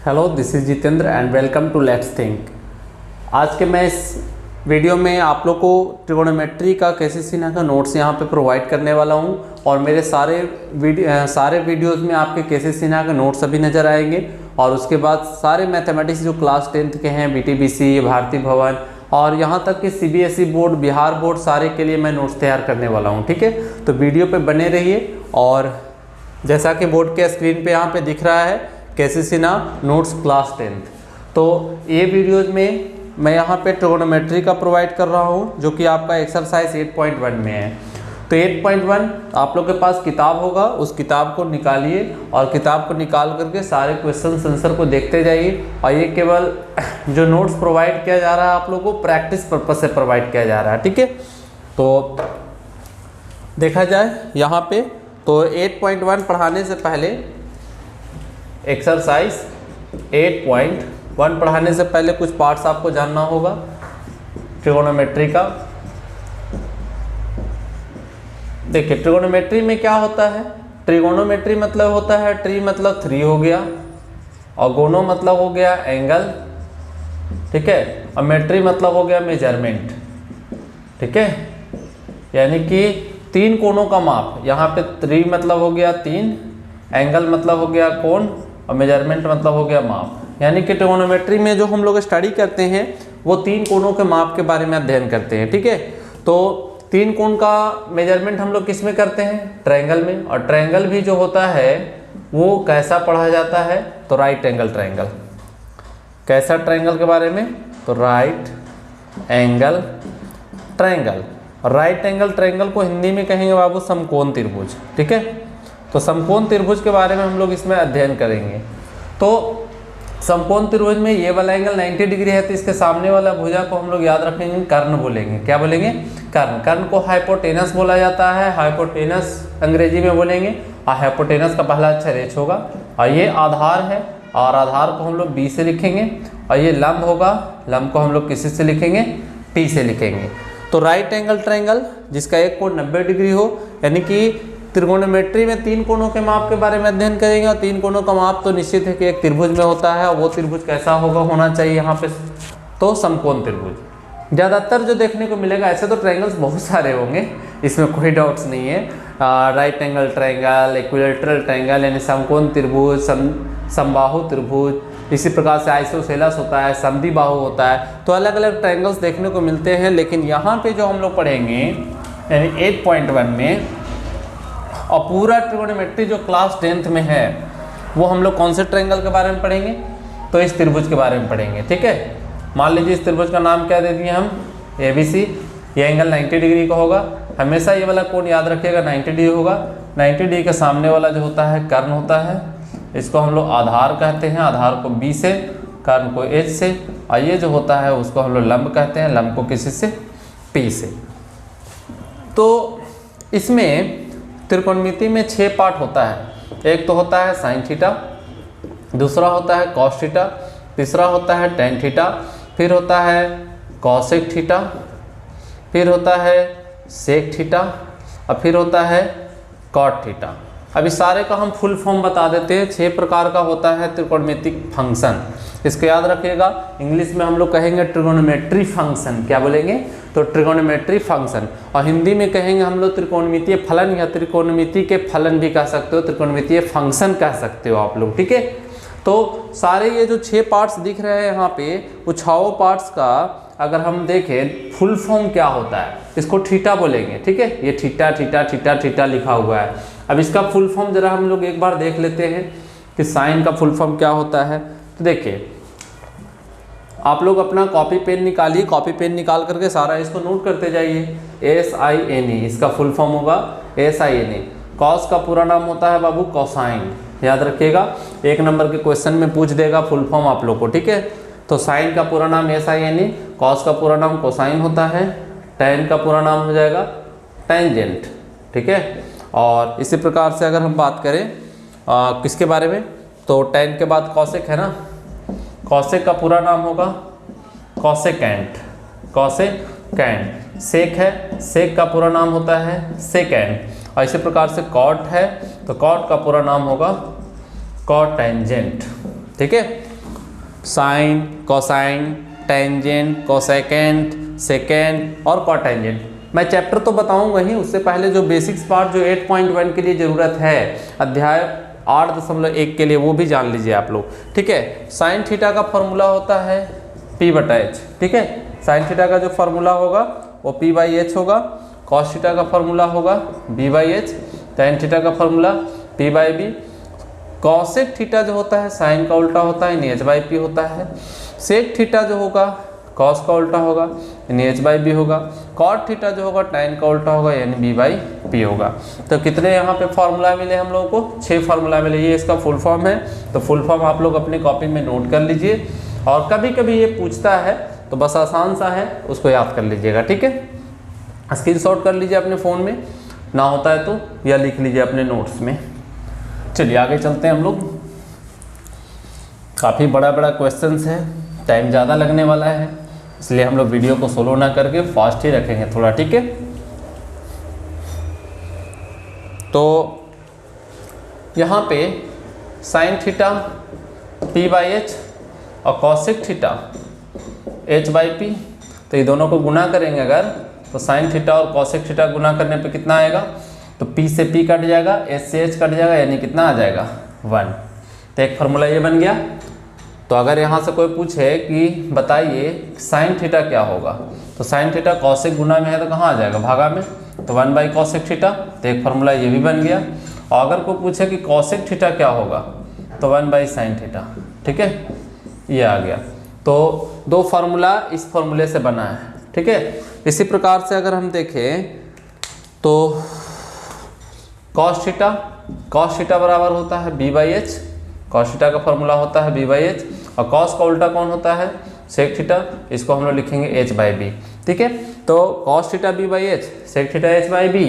Hello, this is Jitendra and welcome to let's think. आज के मैं इस वीडियो में आप लोग को ट्रिगोनोमेट्री का कैसे सीखना का नोट्स यहाँ पे प्रोवाइड करने वाला हूँ और मेरे सारे वीडियोज़ में आपके कैसे सीखना का नोट्स अभी नज़र आएंगे। और उसके बाद सारे मैथमेटिक्स जो क्लास 10th के हैं, BTBC, भारती भवन और यहाँ तक कि CBSE बोर्ड, बिहार बोर्ड, सारे के लिए मैं नोट्स तैयार करने वाला हूँ। ठीक है, तो वीडियो पे बने रहिए। और जैसा कि बोर्ड के स्क्रीन पे यहाँ पे दिख रहा है कैसे सीखना नोट्स क्लास 10th, तो ये वीडियोज़ में मैं यहाँ पे ट्रिगोनोमेट्री का प्रोवाइड कर रहा हूँ जो कि आपका एक्सरसाइज 8.1 में है। तो 8.1 आप लोग के पास किताब होगा, उस किताब को निकालिए और किताब को निकाल करके सारे क्वेश्चन आंसर को देखते जाइए। और ये केवल जो नोट्स प्रोवाइड किया जा रहा है आप लोग को प्रैक्टिस पर्पज से प्रोवाइड किया जा रहा है। ठीक है, तो देखा जाए यहाँ पे तो 8.1 पढ़ाने से पहले एक्सरसाइज 8.1 पढ़ाने से पहले कुछ पार्ट्स आपको जानना होगा ट्रिगोनोमेट्री का। देखिए, ट्रिगोनोमेट्री में क्या होता है। ट्रिगोनोमेट्री मतलब होता है, ट्री मतलब 3 हो गया और गोनो मतलब हो गया एंगल। ठीक है, और मेट्री मतलब हो गया मेजरमेंट। ठीक है, यानी कि 3 कोनों का माप। यहाँ पे 3 मतलब हो गया 3, एंगल मतलब हो गया कोण और मेजरमेंट मतलब हो गया माप। यानी कि ट्रिगोनोमेट्री में जो हम लोग स्टडी करते हैं वो 3 कोनों के माप के बारे में अध्ययन करते हैं। ठीक है, तो 3 कोण का मेजरमेंट हम लोग किस में करते हैं, ट्रायंगल में। और ट्रायंगल भी जो होता है वो कैसा पढ़ा जाता है, तो राइट एंगल ट्रायंगल। कैसा ट्रायंगल के बारे में, तो राइट एंगल ट्रायंगल। और राइट एंगल ट्रायंगल को हिंदी में कहेंगे बाबू समकोण त्रिभुज। ठीक है, तो समकोण त्रिभुज के बारे में हम लोग इसमें अध्ययन करेंगे। तो समकोण त्रिभुज में ये वाला एंगल 90 डिग्री है, तो इसके सामने वाला भुजा को हम लोग याद रखेंगे कर्ण बोलेंगे। क्या बोलेंगे, कर्ण। कर्ण को हाइपोटेनस बोला जाता है, हाइपोटेनस अंग्रेजी में बोलेंगे। और हाइपोटेनस का पहला अक्षर H होगा। और ये आधार है और आधार को हम लोग B से लिखेंगे। और ये लंब होगा, लंब को हम लोग किसी से लिखेंगे, T से लिखेंगे। तो राइट एंगल ट्रायंगल जिसका एक कोण 90 डिग्री हो, यानी कि त्रिकोणोमेट्री में 3 कोणों के माप के बारे में अध्ययन करेंगे। और 3 कोणों का माप तो निश्चित है कि एक त्रिभुज में होता है, और वो त्रिभुज कैसा होना चाहिए यहाँ पे, तो समकोण त्रिभुज ज़्यादातर जो देखने को मिलेगा। ऐसे तो ट्रायंगल्स बहुत सारे होंगे, इसमें कोई डाउट्स नहीं है। Right angle triangle, equilateral triangle यानी समकोण त्रिभुज, समबाहु त्रिभुज, इसी प्रकार से आइसोसेलेस होता है, समद्विबाहु होता है। तो अलग अलग ट्रायंगल्स देखने को मिलते हैं। लेकिन यहाँ पे जो हम लोग पढ़ेंगे यानी 8.1 में, और पूरा ट्रिगोनोमेट्री जो क्लास 10th में है वो हम लोग कौन से ट्रायंगल के बारे में पढ़ेंगे, तो इस त्रिभुज के बारे में पढ़ेंगे। ठीक है, मान लीजिए इस त्रिभुज का नाम क्या दे दिए हम, ABC। ये एंगल 90 डिग्री का होगा। हमेशा ये वाला कोण याद रखिएगा 90 डिग्री होगा। 90 डिग्री के सामने वाला जो होता है कर्ण होता है, इसको हम लोग आधार कहते हैं। आधार को B से, कर्ण को H से, और ये जो होता है उसको हम लोग लंब कहते हैं, लंब को किसी से, P से। तो इसमें त्रिकोणमिति में 6 पार्ट होता है। एक तो होता है साइन थीटा, दूसरा होता है कॉस थीटा, तीसरा होता है टेन थीटा, फिर होता है कॉसेक थीटा, फिर होता है सेक थीटा, और फिर होता है कॉट थीटा। अभी सारे का हम फुल फॉर्म बता देते हैं। 6 प्रकार का होता है त्रिकोणमितिक फंक्शन, इसको याद रखिएगा। इंग्लिश में हम लोग कहेंगे ट्रिगोनोमेट्री फंक्शन। क्या बोलेंगे, तो ट्रिगोनोमेट्री फंक्शन। और हिंदी में कहेंगे हम लोग त्रिकोणमितीय फलन, या त्रिकोणमिति के फलन भी कह सकते हो, त्रिकोणमितीय फंक्शन कह सकते हो आप लोग। ठीक है, तो सारे ये जो 6 पार्ट्स दिख रहे हैं यहाँ पे, वो 6 पार्ट्स का अगर हम देखें फुल फॉर्म क्या होता है, इसको थीटा बोलेंगे। ठीक है, ये थीटा थीटा थीटा थीटा लिखा हुआ है। अब इसका फुल फॉर्म जरा हम लोग एक बार देख लेते हैं कि साइन का फुल फॉर्म क्या होता है। तो देखिए, आप लोग अपना कॉपी पेन निकालिए, कॉपी पेन निकाल करके सारा इसको नोट करते जाइए। SINE इसका फुल फॉर्म होगा SINE। कॉस का पूरा नाम होता है बाबू कोसाइन, याद रखिएगा। 1 नंबर के क्वेश्चन में पूछ देगा फुल फॉर्म आप लोग को। ठीक है, तो साइन का पूरा नाम SINE, कॉस का पूरा नाम कोसाइन होता है, टेन का पूरा नाम हो जाएगा टेंजेंट। ठीक है, और इसी प्रकार से अगर हम बात करें किसके बारे में, तो टेन के बाद कॉसेक है ना, कॉसेक का पूरा नाम होगा कॉसेकेंट, कॉसेकेंट। सेक है, सेक का पूरा नाम होता है सेकेंड। और इसी प्रकार से कॉट है तो कॉट का पूरा नाम होगा कॉट टेंजेंट। ठीक है, sine, cosine, tangent, cosecant, second और कॉटेंजेंट। मैं चैप्टर तो बताऊंगा ही, उससे पहले जो बेसिक्स पार्ट जो 8.1 के लिए ज़रूरत है अध्याय 8.1 के लिए, वो भी जान लीजिए आप लोग, ठीक है। साइन थीटा का फॉर्मूला होता है P/H, ठीक है। साइन थीटा का जो फॉर्मूला होगा वो P/H होगा। कॉस थीटा का फॉर्मूला होगा B/H। टेन थीटा का फॉर्मूला P/B। कॉसेक थीटा जो होता है साइन का उल्टा होता है यानी H/P होता है। सेक थीटा जो होगा कॉस का उल्टा होगा यानी H/B होगा। कॉट थीटा जो होगा टैन का उल्टा होगा यानी B/P होगा। तो कितने यहाँ पे फॉर्मूला मिले हम लोगों को? 6 फार्मूला मिले। ये इसका फुल फॉर्म है, तो फुल फॉर्म आप लोग अपनी कॉपी में नोट कर लीजिए। और कभी कभी ये पूछता है तो बस आसान सा है, उसको याद कर लीजिएगा, ठीक है। स्क्रीनशॉट कर लीजिए अपने फ़ोन में, ना होता है तो, या लिख लीजिए अपने नोट्स में। चलिए आगे चलते हैं हम लोग। काफ़ी बड़ा क्वेश्चंस है, टाइम ज़्यादा लगने वाला है, इसलिए हम लोग वीडियो को स्लो ना करके फास्ट ही रखेंगे थोड़ा, ठीक है। तो यहाँ पे साइन थीटा P/H और कॉसेक थीटा H/P, तो ये दोनों को गुना करेंगे अगर, तो साइन थीटा और कॉसेक थीटा गुना करने पे कितना आएगा? तो P से P कट जाएगा, H से H कट जाएगा, यानी कितना आ जाएगा? 1। तो एक फार्मूला ये बन गया। तो अगर यहाँ से कोई पूछे कि बताइए साइन थीटा क्या होगा, तो साइन थीटा कॉसेक गुना में है तो कहाँ आ जाएगा? भागा में, तो 1 कॉसेक थीटा। तो एक फार्मूला ये भी बन गया। और अगर कोई पूछे कि कॉसेक थीटा क्या होगा, तो 1 साइन थीटा, ठीक है, ये आ गया। तो 2 फार्मूला इस फार्मूले से बना है, ठीक है। इसी प्रकार से अगर हम देखें तो कॉस थीटा बराबर होता है B/H। कॉस थीटा का फॉर्मूला होता है B/H, और कॉस का उल्टा कौन होता है? Sec theta. इसको हम लोग लिखेंगे H/B, ठीक है। तो cos theta B/H, sec theta H/B।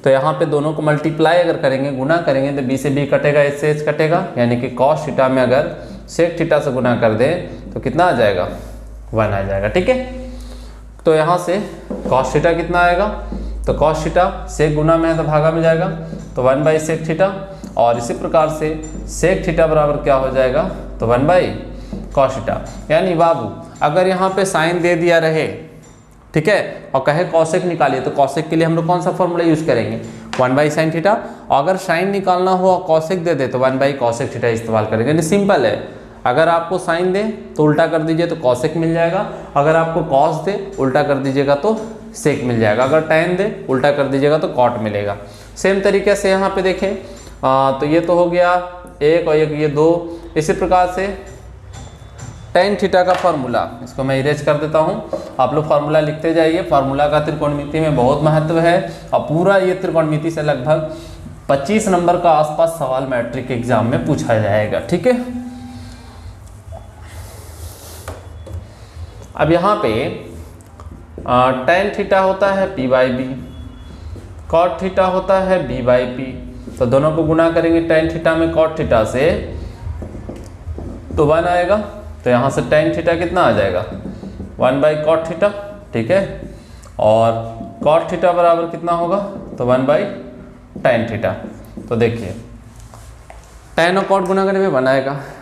तो यहाँ पे दोनों को मल्टीप्लाई अगर करेंगे, गुना करेंगे, तो B से B कटेगा, H से H कटेगा, यानी कि कॉस थीटा में अगर सेक थीटा से गुना कर दें तो कितना आ जाएगा? 1 आ जाएगा, ठीक है। तो यहाँ से कॉस थीटा कितना आएगा? तो कॉस थीटा सेक गुना में है तो भागा में जाएगा, तो 1 सेक थीटा। और इसी प्रकार से सेक थीटा बराबर क्या हो जाएगा? तो 1 कॉस थीटा। यानी बाबू अगर यहाँ पे साइन दे दिया रहे, ठीक है, और कहे कॉसेक निकालिए, तो कॉसेक के लिए हम लोग कौन सा फॉर्मूला यूज़ करेंगे? 1 साइन थीटा। और अगर साइन निकालना हो और कॉसेक दे दे तो 1 कॉसेक थीटा इस्तेमाल करेंगे। यानी सिंपल है, अगर आपको साइन दे तो उल्टा कर दीजिए तो कॉसेक मिल जाएगा, अगर आपको कॉस दे उल्टा कर दीजिएगा तो सेक मिल जाएगा, अगर टैन दे उल्टा कर दीजिएगा तो कॉट मिलेगा। सेम तरीके से यहाँ पे देखें, तो ये तो हो गया एक और एक ये 2। इसी प्रकार से टेन थीटा का फार्मूला, इसको मैं इरेज कर देता हूँ, आप लोग फार्मूला लिखते जाइए। फार्मूला का त्रिकोणमिति में बहुत महत्व है, और पूरा ये त्रिकोणमिति से लगभग 25 नंबर का आसपास सवाल मैट्रिक एग्जाम में पूछा जाएगा, ठीक है। अब यहाँ पे टेन थीटा होता है P/B, कॉट थीटा होता है B/P। तो दोनों को गुना करेंगे टेन थीटा में कॉट थीटा से, तो 1 आएगा। तो यहाँ से टेन थीटा कितना आ जाएगा? 1 कॉट थीटा, ठीक है। और कॉट थीटा बराबर कितना होगा? तो 1 टेन थीटा। तो देखिए टेन और कॉट गुना करने में 1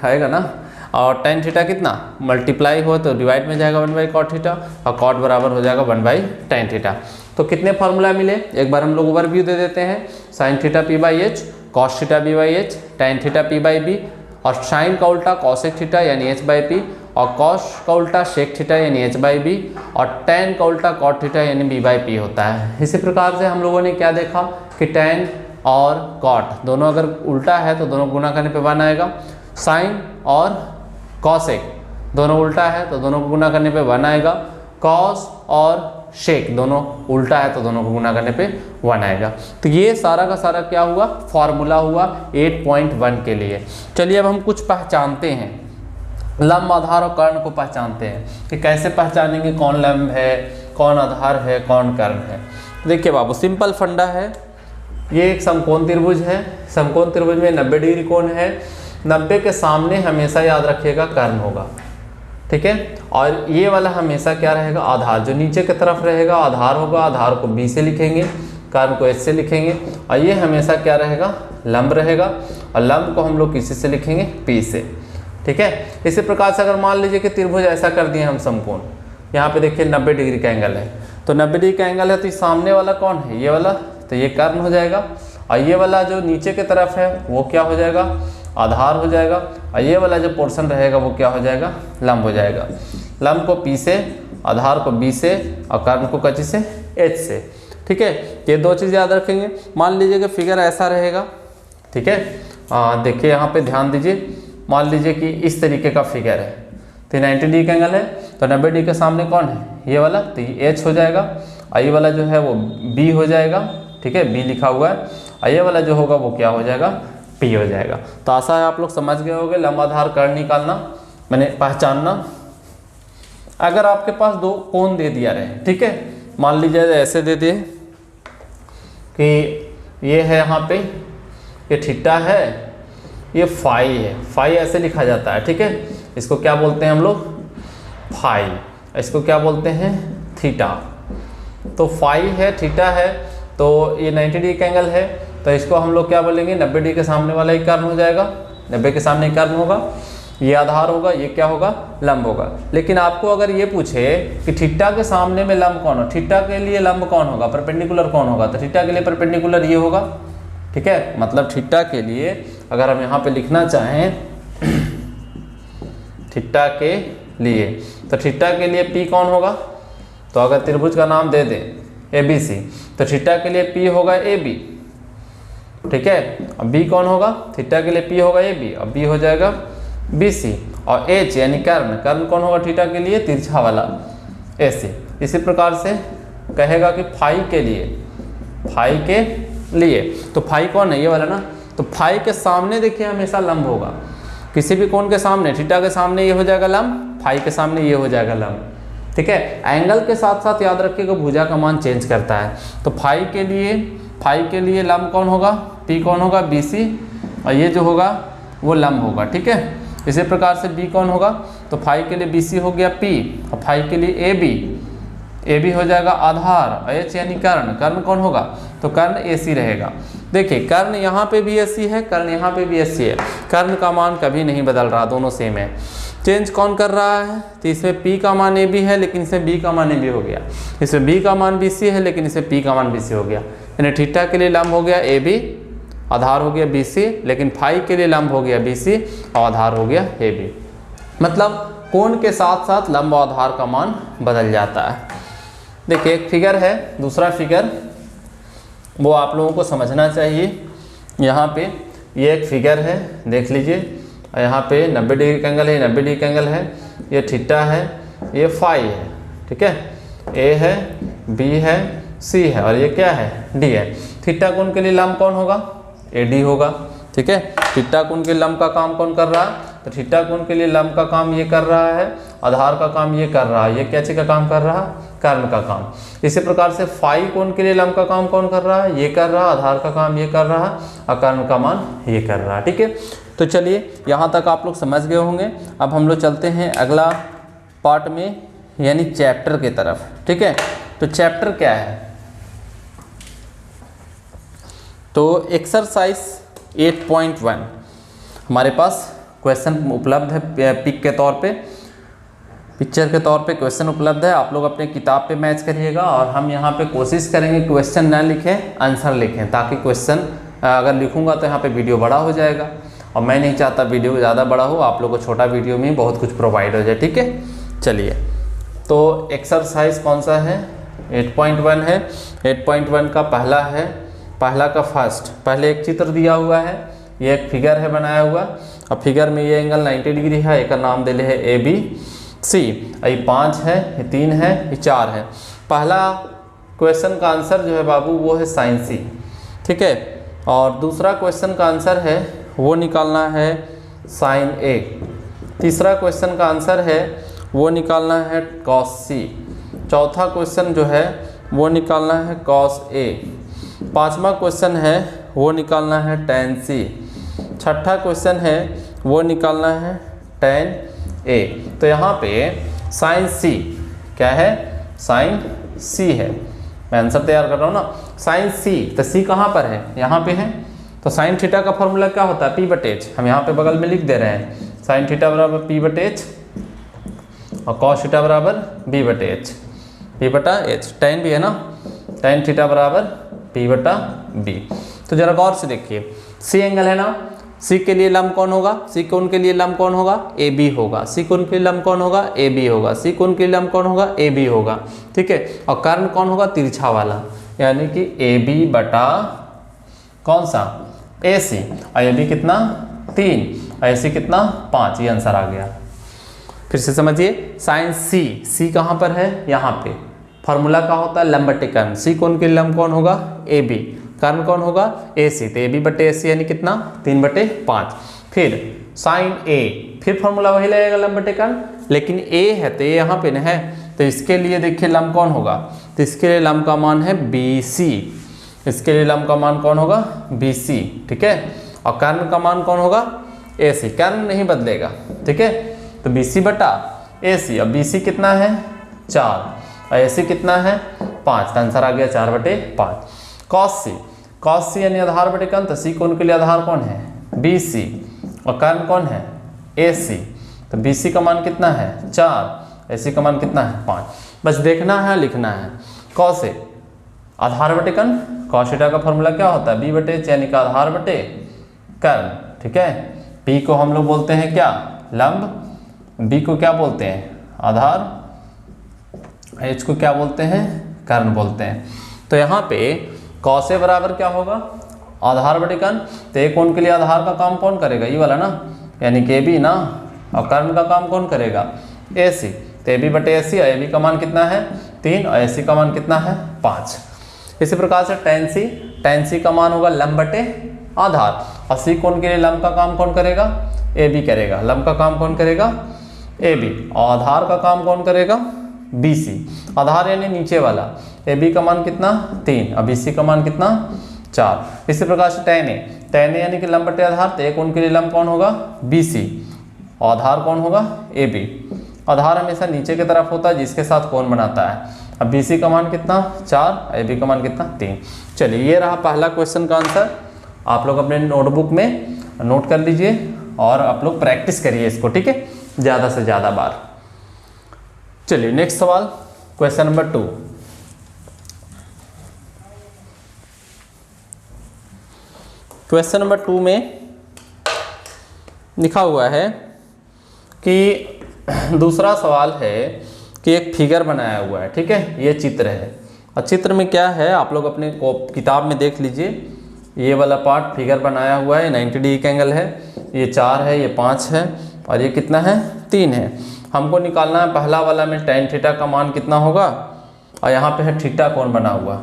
आएगा ना, और टेन थीटा कितना मल्टीप्लाई हो तो डिवाइड में जाएगा 1 कॉट थीटा, और कॉट बराबर हो जाएगा 1 टेन थीटा। तो कितने फार्मूला मिले एक बार हम लोग ओवरव्यू दे देते हैं। Sine theta P/H, cos theta B/H, tan theta P/B, और साइन का उल्टा कॉसेक थीटा यानी H/P, और कॉस का उल्टा सेक थीटा यानी H/B, और टेन का उल्टा कॉट थीटा यानी B/P होता है। इसी प्रकार से हम लोगों ने क्या देखा कि टेन और कॉट दोनों अगर उल्टा है तो दोनों गुना करने पे 1 आएगा। साइन और कॉसेक दोनों उल्टा है तो दोनों को गुना करने पे 1 आएगा। कॉस और शेक दोनों उल्टा है तो दोनों को गुना करने पे 1 आएगा। तो ये सारा का सारा क्या हुआ? फॉर्मूला हुआ 8.1 के लिए। चलिए अब हम कुछ पहचानते हैं, लंब, आधार और कर्ण को पहचानते हैं कि कैसे पहचानेंगे कौन लंब है, कौन आधार है, कौन कर्ण है। देखिए बाबू सिंपल फंडा है, ये एक समकोण त्रिभुज है, समकोण त्रिभुज में 90 डिग्री कोण है, 90 के सामने हमेशा याद रखिएगा कर्ण होगा, ठीक है। और ये वाला हमेशा क्या रहेगा? आधार। जो नीचे की तरफ रहेगा आधार होगा, आधार को B से लिखेंगे, कर्ण को H से लिखेंगे, और ये हमेशा क्या रहेगा? लंब रहेगा, और लंब को हम लोग किसी से लिखेंगे? P से। ठीक है। इसी प्रकार से अगर मान लीजिए कि त्रिभुज ऐसा कर दिए हम समकोण, यहाँ पे देखिए 90 डिग्री का एंगल है, तो 90 डिग्री का एंगल है तो सामने वाला कौन है, ये वाला, तो ये कर्ण हो जाएगा, और ये वाला जो नीचे की तरफ है वो क्या हो जाएगा, आधार हो जाएगा, और ये वाला जो पोर्शन रहेगा वो क्या हो जाएगा, लंब हो जाएगा। लंब को P से, आधार को B से, और कर्ण को कची से, H से, ठीक है। ये दो चीज़ याद रखेंगे। मान लीजिए कि फिगर ऐसा रहेगा, ठीक है। देखिए यहाँ पे ध्यान दीजिए, मान लीजिए कि इस तरीके का फिगर है, तो 90 डिग्री का एंगल है, तो 90 डिग्री के सामने कौन है, ये वाला, तो ये H हो जाएगा, और ये वाला जो है वो B हो जाएगा, ठीक है, B लिखा हुआ है, और ये वाला जो होगा वो क्या हो जाएगा, P हो जाएगा। तो आशा है आप लोग समझ गए होंगे लंबाधार कर्ण निकालना, मैंने पहचानना। अगर आपके पास दो कोण दे दिया रहे, ठीक है, मान लीजिए ऐसे दे दिए कि ये है यहाँ पे, ये थीटा है, ये फाई है, फाई ऐसे लिखा जाता है, ठीक है। इसको क्या बोलते हैं हम लोग, फाई, इसको क्या बोलते हैं, थीटा। तो फाई है, थीटा है, तो ये 90 डिग्री का एंगल है, तो इसको हम लोग क्या बोलेंगे, 90 डिग्री के सामने वाला ही कर्ण हो जाएगा, 90 के सामने कर्ण होगा, ये आधार होगा, ये क्या होगा, लंब होगा। लेकिन आपको अगर ये पूछे कि थीटा के सामने में लंब कौन हो, थीटा के लिए लंब कौन होगा, परपेंडिकुलर कौन होगा, तो थीटा के लिए परपेंडिकुलर ये होगा, ठीक है। मतलब थीटा के लिए अगर हम यहाँ पे लिखना चाहें थीटा के लिए, तो थीटा के लिए P कौन होगा, तो अगर त्रिभुज का नाम दे दें ABC, तो थीटा के लिए P होगा AB, ठीक है। अब B कौन होगा, थीटा के लिए P होगा AB, अब B हो जाएगा BC, और H यानी कर्ण, कर्ण कौन होगा थीटा के लिए, तिरछा वाला AC। इसी प्रकार से कहेगा कि फाई के लिए, फाई के लिए, तो फाई कौन है, ये वाला ना, तो फाई के सामने देखिए हमेशा लंब होगा, किसी भी कोण के सामने, थीटा के सामने ये हो जाएगा लंब, फाई के सामने ये हो जाएगा लंब, ठीक है। एंगल के साथ साथ याद रखिएगा भुजा का मान चेंज करता है, तो फाई के लिए लंब कौन होगा, P कौन होगा, BC, और ये जो होगा वो लंब होगा, ठीक है। इसी प्रकार से B कौन होगा, तो फाई के लिए BC हो गया P, और फाई के लिए AB हो जाएगा आधार, H यानी कर्ण, कर्ण कौन होगा, तो कर्ण AC रहेगा। देखिए कर्ण यहाँ पे भी AC है, कर्ण यहाँ पे भी AC है, कर्ण का मान कभी नहीं बदल रहा, दोनों सेम है। चेंज कौन कर रहा है, तो इसमें P का मान AB है, लेकिन इसमें B का मान AB हो गया, इसमें B का मान BC है, लेकिन इसमें P का मान BC हो गया। यानी थीटा के लिए लंब हो गया AB, आधार हो गया BC, लेकिन फाई के लिए लंब हो गया BC और आधार हो गया AB। मतलब कोण के साथ साथ लंब और आधार का मान बदल जाता है। देखिए एक फिगर है, दूसरा फिगर वो आप लोगों को समझना चाहिए। यहाँ पे ये एक फिगर है, देख लीजिए, यहाँ पे 90 डिग्री का एंगल है, 90 डिग्री का एंगल है, ये थीटा है, ये फाई है, ठीक है, A है, B है, C है, और ये क्या है, D है। थीटा कोण के लिए लंब कौन होगा, AD होगा, ठीक है। थीटा कोण के लंब का काम कौन कर रहा है, तो थीटा कोण के लिए लंब का काम ये कर रहा है, आधार का काम ये कर रहा है, ये क्या चीज़ का काम कर रहा है, कर्ण का काम। इसी प्रकार से फाई कोण के लिए लंब का काम कौन कर रहा है, ये कर रहा है, आधार का काम ये कर रहा है, और कर्ण का मान ये कर रहा है, ठीक है। तो चलिए यहाँ तक आप लोग समझ गए होंगे। अब हम लोग चलते हैं अगला पार्ट में, यानी चैप्टर की तरफ, ठीक है। तो चैप्टर क्या है, तो एक्सरसाइज 8.1 हमारे पास क्वेश्चन उपलब्ध है, पिक के तौर पे, पिक्चर के तौर पे क्वेश्चन उपलब्ध है। आप लोग अपने किताब पे मैच करिएगा, और हम यहाँ पे कोशिश करेंगे क्वेश्चन ना लिखें, आंसर लिखें, ताकि क्वेश्चन अगर लिखूंगा तो यहाँ पे वीडियो बड़ा हो जाएगा, और मैं नहीं चाहता वीडियो ज़्यादा बड़ा हो, आप लोग को छोटा वीडियो में बहुत कुछ प्रोवाइड हो जाए, ठीक है। चलिए, तो एक्सरसाइज कौन सा है, 8.1 है। 8.1 का पहला का फर्स्ट, पहले एक चित्र दिया हुआ है, ये एक फिगर है बनाया हुआ, और फिगर में ये एंगल 90 डिग्री है, एक नाम दे ले है ABC, ये 5 है, ये 3 है, ये 4 है। पहला क्वेश्चन का आंसर जो है बाबू वो है साइन C, ठीक है। और दूसरा क्वेश्चन का आंसर है वो निकालना है साइन A। तीसरा क्वेश्चन का आंसर है वो निकालना है कॉस C। चौथा क्वेश्चन जो है वो निकालना है कॉस A। पांचवा क्वेश्चन है वो निकालना है tan C। छठा क्वेश्चन है वो निकालना है tan A। तो यहाँ पे साइन C क्या है, साइन C है, मैं आंसर तैयार कर रहा हूँ ना, साइन C। तो C कहाँ पर है, यहाँ पे है, तो साइन थीटा का फॉर्मूला क्या होता है, P/H, हम यहाँ पे बगल में लिख दे रहे हैं, साइन थीटा बराबर पी बटे एच और कॉस थीटा बराबर बी बटे एच, पी बटा एच। टेन भी है ना, टेन थीटा बराबर पी बटा बी। तो जरा गौर से देखिए, सी एंगल है ना, सी के लिए लंब कौन होगा, सी कोण के लिए लंब कौन होगा, ए बी होगा। सी कोण के लिए लंब कौन होगा, ए बी होगा। सी कोण के लिए लंब कौन होगा, ए बी होगा। ठीक है, और कर्ण कौन होगा, तिरछा वाला, यानी कि ए बी बटा कौन सा, ए सी। और ए बी कितना 3 और ए सी कितना 5, ये आंसर आ गया। फिर से समझिए, साइन सी, सी कहाँ पर है, यहाँ पे। फॉर्मूला क्या होता है, लंब बटे कर्ण। सी कोण के लिए लंब कौन होगा, ए बी। कर्ण कौन होगा, ए सी। तो ए बी बटे ए सी यानी कितना 3 बटे 5। फिर साइन ए, फिर फॉर्मूला वही लगेगा लंब बटे कर्ण, लेकिन ए है तो ए यहाँ पे न है, तो इसके लिए देखिए लंब कौन होगा, तो इसके लिए लंब का मान है बी सी। इसके लिए लंब का मान कौन होगा, बी सी। ठीक है, और कर्ण का मान कौन होगा, ए सी। कर्ण नहीं बदलेगा। ठीक है, तो बी सी बटा ए सी। अब बी सी कितना है 4 और ए सी कितना है 5, तो आंसर आ गया 4 बटे 5। कॉस सी, कॉस सी यानी आधार बटे कर्ण, तो सी कोण के लिए आधार कौन है, बी सी, और कर्ण कौन है, ए सी। तो बी सी का मान कितना है 4, ए सी का मान कितना है 5। बस देखना है, लिखना है। कॉस ए आधार बटे कर्ण, कॉस थीटा का फॉर्मूला क्या होता है, बी बटे एच यानी कि आधार बटे कर्ण। ठीक है, पी को हम लोग बोलते हैं क्या, लंब, बी को क्या बोलते हैं, आधार, एच को क्या बोलते हैं, कर्ण बोलते हैं। तो यहाँ पे कॉस ए बराबर क्या होगा, आधार बटे कर्ण। तो ए कोण के लिए आधार का काम कौन करेगा, ये वाला ना, यानी कि ए बी ना, और कर्ण का काम कौन करेगा, ए सी। तो ए बी बटे ए सी, और ए बी का मान कितना है 3 और ए सी का मान कितना है 5। इसी प्रकार से टेन सी, टेन सी का मान होगा लंब बटे आधार, और सी कोण के लिए लंब का काम कौन करेगा, ए बी करेगा। लंब का काम कौन करेगा, ए बी, और आधार का काम कौन करेगा, बी सी। आधार यानी नीचे वाला, ए बी का मान कितना 3 और बी सी का मान कितना 4। इसी प्रकार से टेन ए, टेन ए यानी कि लंब बटे आधार, तो ए कोण के लिए लंब कौन होगा, बी सी, और आधार कौन होगा, ए बी। आधार हमेशा नीचे की तरफ होता है जिसके साथ कोण बनाता है। अब बी सी का मान कितना 4, ए बी का मान कितना 3। चलिए, ये रहा पहला क्वेश्चन का आंसर। आप लोग अपने नोटबुक में नोट कर लीजिए और आप लोग प्रैक्टिस करिए इसको। ठीक है, ज़्यादा से ज़्यादा बार। चलिए नेक्स्ट सवाल, क्वेश्चन नंबर 2। क्वेश्चन नंबर 2 में लिखा हुआ है कि दूसरा सवाल है कि एक फिगर बनाया हुआ है। ठीक है, ये चित्र है, और चित्र में क्या है आप लोग अपने किताब में देख लीजिए। ये वाला पार्ट फिगर बनाया हुआ है, 90 डिग्री का एंगल है, ये 4 है, ये 5 है, और ये कितना है 3 है। हमको निकालना है पहला वाला में टेन थीटा का मान कितना होगा, और यहाँ पे है थीटा कोण बना हुआ।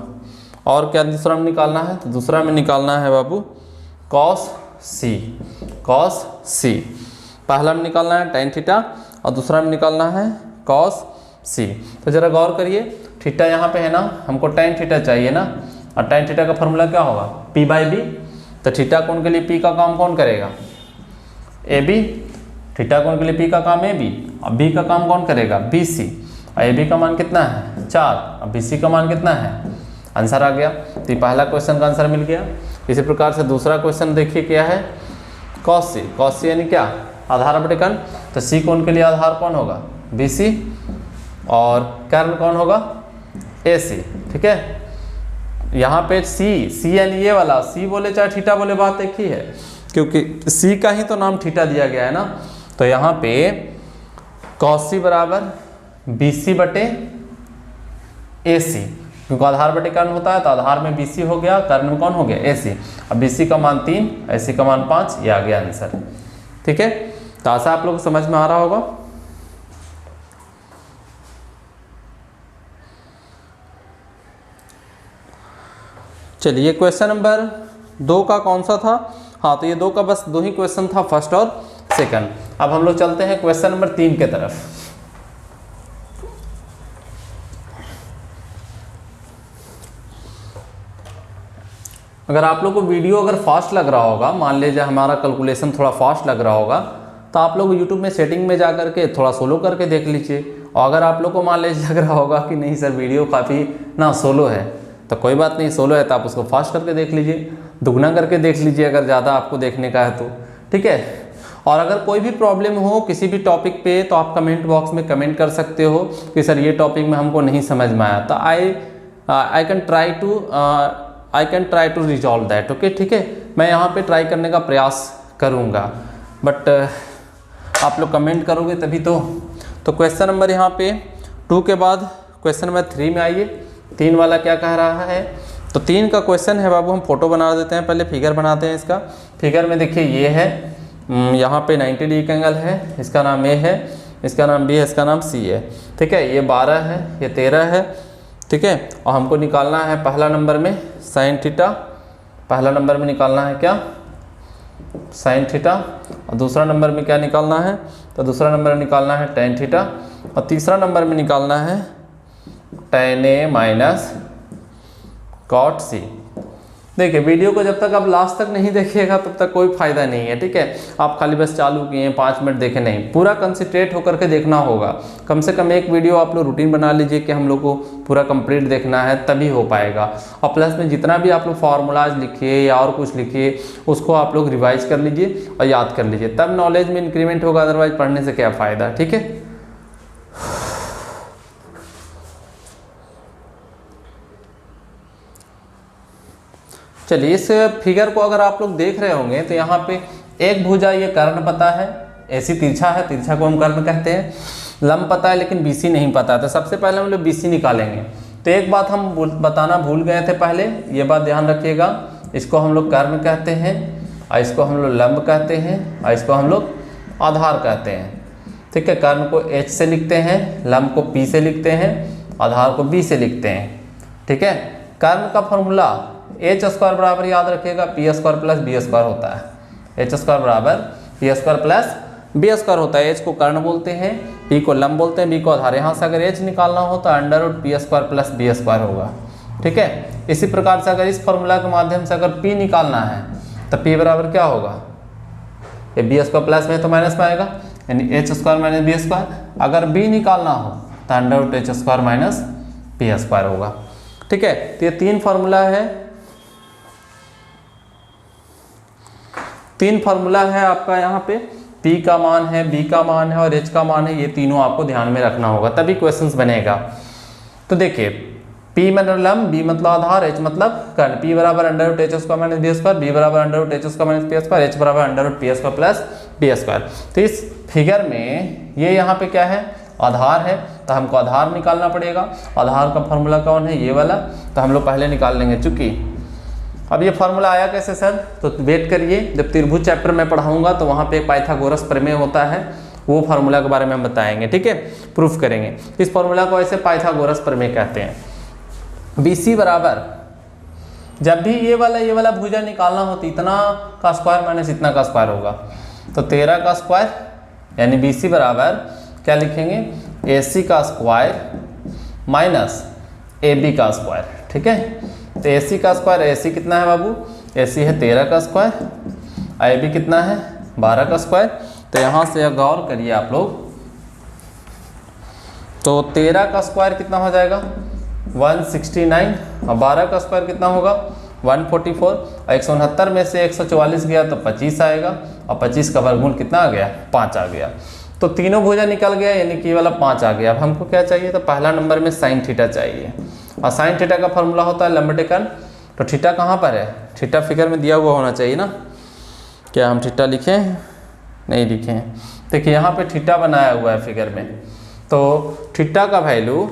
और क्या दूसरा में निकालना है, तो दूसरा में निकालना है बाबू कॉस सी, कॉस सी। पहला में निकालना है टेन थीटा और दूसरा में निकालना है कॉस सी। तो जरा गौर करिए, थीटा यहाँ पे है ना, हमको टेन थीटा चाहिए ना, और टेन थीटा का फॉर्मूला क्या होगा, पी बाई बी। तो थीटा कोण के लिए पी का काम कौन करेगा, ए बी। थीटा कोण के लिए पी का काम ए बी, और बी का काम कौन करेगा, बी सी। और ए बी का मान कितना है 4 और बी सी का मान कितना है, आंसर आ गया। तो पहला क्वेश्चन का आंसर मिल गया। इसी प्रकार से दूसरा क्वेश्चन देखिए क्या है, कॉस सी। कॉस सी यानी क्या, आधार बटे कर्ण। तो सी कोण के लिए आधार कौन होगा, बी सी, और कर्ण कौन होगा, ए सी। ठीक है, यहाँ पे सी यानी ये वाला, सी बोले चाहे थीटा बोले बात एक ही है, क्योंकि सी का ही तो नाम थीटा दिया गया है ना। तो यहाँ पे कॉस सी बराबर बी सी बटे ए सी, क्योंकि आधार बटे कर्ण होता है, तो आधार में बी सी हो गया, कर्ण में कौन हो गया, ए सी। अब बी सी का मान 3, ए सी का मान 5, ये आ गया आंसर। ठीक है, तो आशा आप लोग समझ में आ रहा होगा। चलिए, क्वेश्चन नंबर 2 का कौन सा था, हाँ तो ये 2 का बस 2 ही क्वेश्चन था, फर्स्ट और सेकंड। अब हम लोग चलते हैं क्वेश्चन नंबर 3 के तरफ। अगर आप लोग को वीडियो अगर फास्ट लग रहा होगा, मान लीजिए हमारा कैलकुलेशन थोड़ा फास्ट लग रहा होगा, तो आप लोग यूट्यूब में सेटिंग में जा करके थोड़ा सोलो करके देख लीजिए। और अगर आप लोग को मान लीजिए लग रहा होगा कि नहीं सर वीडियो काफ़ी ना सोलो है, तो कोई बात नहीं, सोलो है तो आप उसको फास्ट करके देख लीजिए, दुगना करके देख लीजिए अगर ज़्यादा आपको देखने का है तो। ठीक है, और अगर कोई भी प्रॉब्लम हो किसी भी टॉपिक पे तो आप कमेंट बॉक्स में कमेंट कर सकते हो कि सर ये टॉपिक में हमको नहीं समझ में आया, तो I can try to resolve that. Okay, ठीक है, मैं यहाँ पे ट्राई करने का प्रयास करूँगा, बट आप लोग कमेंट करोगे तभी तो क्वेश्चन नंबर यहाँ पे 2 के बाद क्वेश्चन नंबर 3 में आइए। 3 वाला क्या कह रहा है, तो 3 का क्वेश्चन है बाबू, हम फोटो बना देते हैं, पहले फिगर बनाते हैं इसका। फिगर में देखिए ये है, यहाँ पे 90 डिग्री का एंगल है, इसका नाम ए है, इसका नाम बी है, इसका नाम सी है, ठीक है। ये 12 है, ये 13 है, ठीक है। और हमको निकालना है पहला नंबर में साइन थीटा, पहला नंबर में निकालना है क्या, साइन थीटा। और दूसरा नंबर में क्या निकालना है, तो दूसरा नंबर में निकालना है टेन थीटा। और तीसरा नंबर में निकालना है टेन ए माइनस कॉट सी। देखिए वीडियो को जब तक आप लास्ट तक नहीं देखिएगा तब तक कोई फायदा नहीं है, ठीक है। आप खाली बस चालू किए 5 मिनट देखे नहीं, पूरा कंसंट्रेट होकर के देखना होगा। कम से कम एक वीडियो आप लोग रूटीन बना लीजिए कि हम लोग को पूरा कंप्लीट देखना है, तभी हो पाएगा। और प्लस में जितना भी आप लोग फार्मूलाज लिखिए या और कुछ लिखिए उसको आप लोग रिवाइज कर लीजिए और याद कर लीजिए, तब नॉलेज में इंक्रीमेंट होगा, अदरवाइज पढ़ने से क्या फ़ायदा, ठीक है। चलिए इस फिगर को अगर आप लोग देख रहे होंगे तो यहाँ पे एक भुजा ये कर्ण पता है, ऐसी तिरछा है, तिरछा को हम कर्ण कहते हैं। लंब पता है लेकिन बीसी नहीं पता, तो सबसे पहले हम लोग बीसी निकालेंगे। तो एक बात हम बताना भूल गए थे पहले, ये बात ध्यान रखिएगा, इसको हम लोग कर्ण कहते हैं और इसको हम लोग लंब कहते हैं और इसको हम लोग आधार कहते हैं, ठीक है। कर्ण को H से लिखते हैं, लंब को P से लिखते हैं, आधार को B से लिखते हैं, ठीक है। कर्ण का फॉर्मूला एच स्क्वायर बराबर याद रखिएगा P square plus B square होता है। एच स्क्वायर बराबर P square plus B square होता है। एच को कर्ण बोलते हैं, पी को लंब बोलते हैं, बी को आधार। यहाँ से अगर एच निकालना हो तो under root P square plus B square होगा, ठीक है। इसी प्रकार से अगर इस फॉर्मूला के माध्यम से अगर पी निकालना है तो पी बराबर क्या होगा, ये बी स्क्वायर प्लस में तो माइनस में आएगा, यानी H square minus B square. अगर बी निकालना हो तो under root H square minus P square होगा, ठीक है। तो ये 3 फार्मूला है, 3 फार्मूला है आपका। यहाँ पे P का मान है, B का मान है और H का मान है, ये तीनों आपको ध्यान में रखना होगा, तभी क्वेश्चंस बनेगा। तो देखिए P मतलब लंब, B मतलब आधार, H मतलब कर्ण। P बराबर under root H square minus B square, B बराबर under root H square minus P square, H बराबर under root P square plus B square. तो इस फिगर में ये यहाँ पे क्या है, आधार है, तो हमको आधार निकालना पड़ेगा। आधार का फॉर्मूला कौन है, ये वाला, तो हम लोग पहले निकाल लेंगे। चूँकि अब ये फार्मूला आया कैसे सर, तो वेट करिए, जब त्रिभुज चैप्टर में पढ़ाऊंगा तो वहाँ पे पाइथागोरस प्रमेय होता है, वो फार्मूला के बारे में हम बताएंगे, ठीक है, प्रूफ करेंगे। इस फार्मूला को ऐसे पाइथागोरस प्रमेय कहते हैं। BC बराबर, जब भी ये वाला भुजा निकालना हो तो इतना का स्क्वायर माइनस इतना का स्क्वायर होगा, तो 13 का स्क्वायर, यानी BC बराबर क्या लिखेंगे, AC का स्क्वायर माइनस AB का स्क्वायर, ठीक है। तो AC का स्क्वायर, AC कितना है बाबू, AC है 13 का स्क्वायर, AB कितना है 12 का स्क्वायर। तो यहाँ से गौर करिए आप लोग, तो 13 का स्क्वायर कितना हो जाएगा 169 और 12 का स्क्वायर कितना होगा 144 और 169 में से 144 गया तो 25 आएगा और 25 का वर्गमूल कितना आ गया 5 आ गया। तो तीनों भुजा निकल गया, यानी कि वाला 5 आ गया। अब हमको क्या चाहिए, तो पहला नंबर में साइन थीटा चाहिए, और साइन थीटा का फॉर्मूला होता है लंब टेकन। तो थीटा कहाँ पर है, थीटा फिगर में दिया हुआ होना चाहिए ना, क्या हम थीटा लिखे हैं, नहीं लिखे हैं। देखिए यहाँ पे थीटा बनाया हुआ है फिगर में, तो थीटा का वैल्यू,